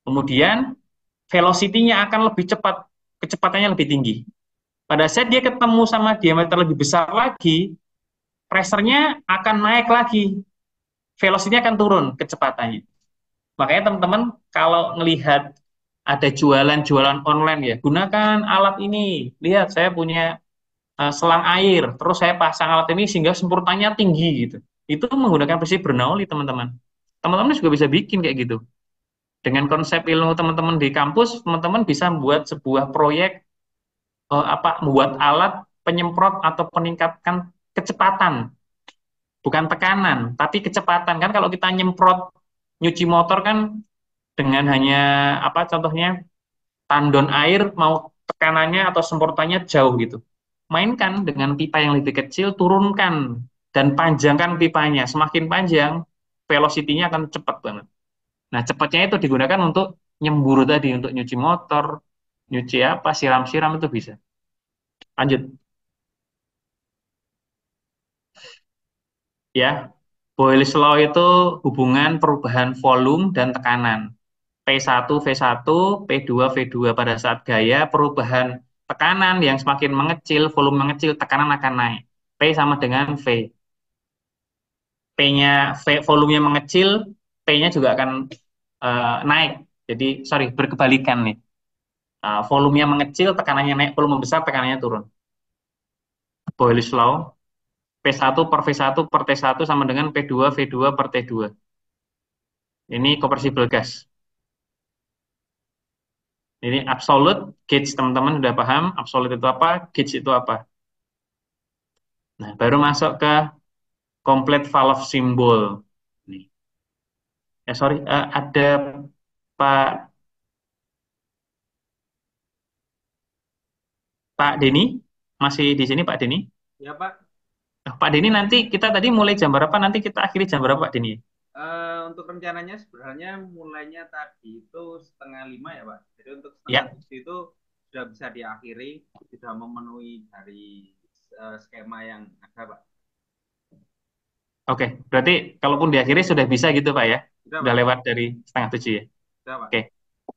Kemudian velocity-nya akan lebih cepat, kecepatannya lebih tinggi. Pada saat dia ketemu sama diameter lebih besar lagi, pressure-nya akan naik lagi, velocity-nya akan turun kecepatannya. Makanya teman-teman kalau melihat ada jualan-jualan online ya, gunakan alat ini. Lihat saya punya selang air, terus saya pasang alat ini sehingga sempurnanya tinggi gitu. Itu menggunakan prinsip Bernoulli, teman-teman. Teman-teman juga bisa bikin kayak gitu. Dengan konsep ilmu teman-teman di kampus, teman-teman bisa membuat sebuah proyek membuat alat penyemprot atau peningkatkan kecepatan. Bukan tekanan, tapi kecepatan. Kan kalau kita nyemprot nyuci motor kan dengan hanya contohnya tandon air, mau tekanannya atau semprotannya jauh gitu. Mainkan dengan pipa yang lebih kecil, turunkan dan panjangkan pipanya. Semakin panjang, velocity-nya akan cepat banget. Nah, cepatnya itu digunakan untuk nyembur tadi, untuk nyuci motor, nyuci siram-siram itu bisa. Lanjut. Ya, Boyle's Law itu hubungan perubahan volume dan tekanan. P1, V1, P2, V2 pada saat gaya, perubahan tekanan yang semakin mengecil, volume mengecil, tekanan akan naik. P sama dengan V. Volumenya mengecil, P-nya juga akan naik. Jadi, berkebalikan nih. Volumenya mengecil, tekanannya naik, volume besar, tekanannya turun. Boyle's Law, P1 per V1 per T1 sama dengan P2, V2 per T2. Ini compressible gas. Ini absolute gauge, teman-teman sudah paham absolute itu apa, gauge itu apa. Nah, baru masuk ke complete valve symbol. Nih. Ada Pak Denny, masih di sini Pak Denny? Ya Pak. Pak Denny, nanti kita tadi mulai jam berapa, nanti kita akhiri jam berapa Pak Denny? Untuk rencananya sebenarnya mulainya tadi itu 4:30 ya Pak. Jadi untuk 4:30 itu sudah bisa diakhiri, sudah memenuhi dari skema yang ada Pak. Oke, berarti kalaupun diakhiri sudah bisa gitu Pak ya? Sudah lewat dari 6:30 ya? Sudah Pak. Oke.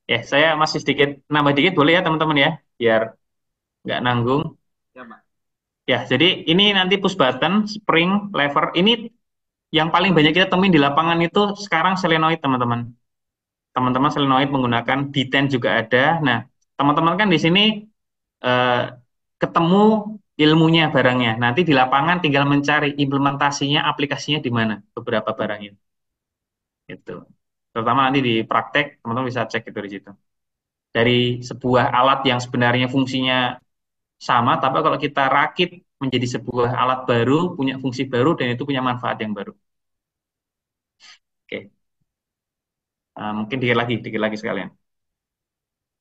Ya, saya masih sedikit, nambah dikit boleh ya teman-teman ya? Biar nggak nanggung. Ya Pak. Ya, jadi ini nanti push button, spring, lever, ini yang paling banyak kita temuin di lapangan itu sekarang solenoid, teman-teman. Teman-teman solenoid menggunakan D10 juga ada. Nah, teman-teman kan di sini ketemu ilmunya barangnya. Nanti di lapangan tinggal mencari implementasinya, aplikasinya di mana beberapa barang itu. Itu. Terutama nanti di praktek teman-teman bisa cek itu di situ. Dari sebuah alat yang sebenarnya fungsinya sama, tapi kalau kita rakit menjadi sebuah alat baru, punya fungsi baru, dan itu punya manfaat yang baru. Oke. Mungkin dikit lagi sekalian.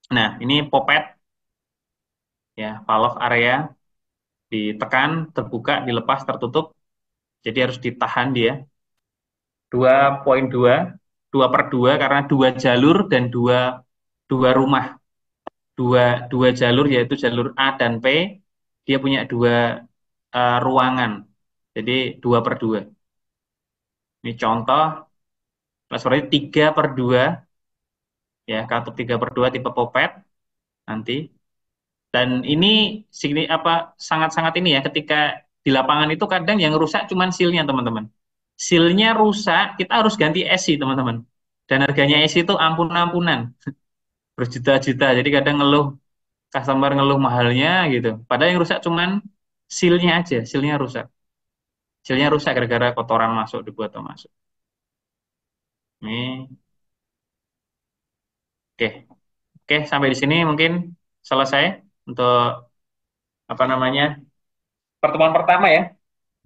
Nah, ini popet, ya, valve area, ditekan, terbuka, dilepas, tertutup, jadi harus ditahan dia. 2.2, 2/2 karena 2 jalur dan dua rumah. Dua jalur yaitu jalur A dan P, dia punya 2 ruangan. Jadi 2/2. Ini contoh, seperti 3/2, ya, katup 3/2 tipe popet nanti. Dan ini sangat-sangat ini ya, ketika di lapangan itu kadang yang rusak cuma seal-nya, teman-teman. Seal-nya rusak, kita harus ganti esi, teman-teman. Dan harganya esi itu ampun-ampunan. Berjuta-juta. Jadi kadang customer ngeluh mahalnya gitu. Padahal yang rusak cuman seal-nya aja, seal-nya rusak. Seal-nya rusak gara-gara kotoran masuk, dibuat atau masuk. Ini. Oke, sampai di sini mungkin selesai untuk pertemuan pertama ya.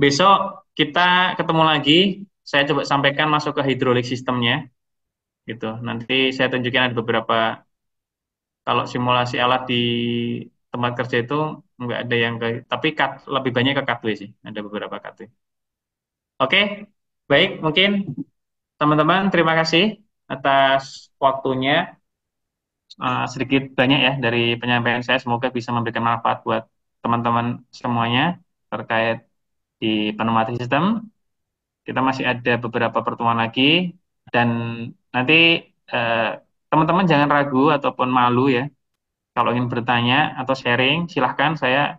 Besok kita ketemu lagi. Saya coba sampaikan masuk ke hidrolik sistemnya, gitu. Nanti saya tunjukkan ada beberapa. Kalau simulasi alat di tempat kerja itu nggak ada yang tapi lebih banyak ke cutway sih. Ada beberapa cutway. Oke, baik. Mungkin teman-teman terima kasih atas waktunya. Sedikit banyak ya dari penyampaian saya. Semoga bisa memberikan manfaat buat teman-teman semuanya terkait di pneumatik sistem. Kita masih ada beberapa pertemuan lagi, dan nanti teman-teman jangan ragu ataupun malu ya. Kalau ingin bertanya atau sharing, silahkan, saya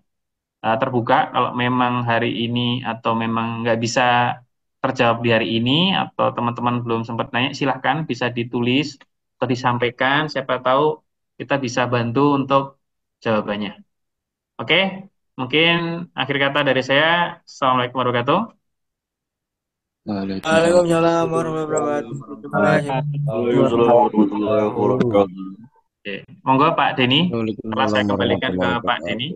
terbuka. Kalau memang hari ini atau memang nggak bisa terjawab di hari ini, atau teman-teman belum sempat nanya, silahkan bisa ditulis atau disampaikan. Siapa tahu kita bisa bantu untuk jawabannya. Oke, mungkin akhir kata dari saya. Assalamualaikum warahmatullahi wabarakatuh. Waalaikumsalam warahmatullahi wabarakatuh. Terima kasih. Waalaikumsalam warahmatullahi wabarakatuh. Oke, monggo Pak Denny. Setelah saya kembalikan ke Pak Denny.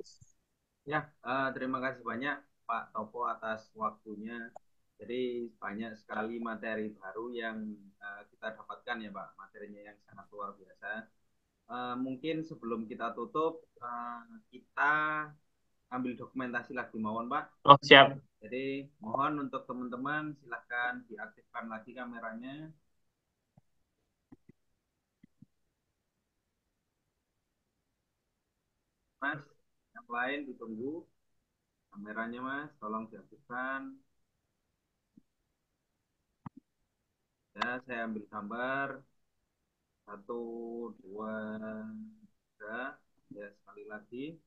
Ya, terima kasih banyak Pak Topo atas waktunya. Jadi banyak sekali materi baru yang kita dapatkan ya Pak. Materinya yang sangat luar biasa. Mungkin sebelum kita tutup, kita ambil dokumentasi lagi, mohon Pak. Oh, siap. Jadi mohon untuk teman-teman silahkan diaktifkan lagi kameranya. Mas, yang lain ditunggu. Kameranya Mas, tolong diaktifkan. Ya, saya ambil gambar. 1, 2, 3. Ya, sekali lagi.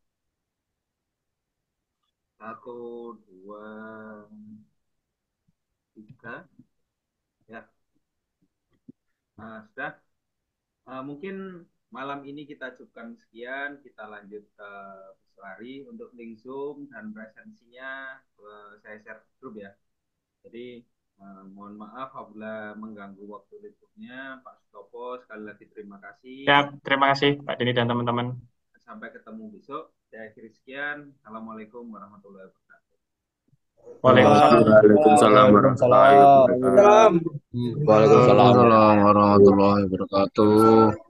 1, 2, 3. Ya. Sudah. Mungkin malam ini kita cukupkan sekian. Kita lanjut ke besok hari. Untuk link Zoom dan presensinya saya share grup ya. Jadi mohon maaf apabila mengganggu waktu liburnya. Pak Sutopo, sekali lagi terima kasih. Siap, terima kasih Pak Denny dan teman-teman. Sampai ketemu besok. Saya akhiri sekian. Assalamualaikum warahmatullahi wabarakatuh. Waalaikumsalam warahmatullahi wabarakatuh. Waalaikumsalam warahmatullahi wabarakatuh.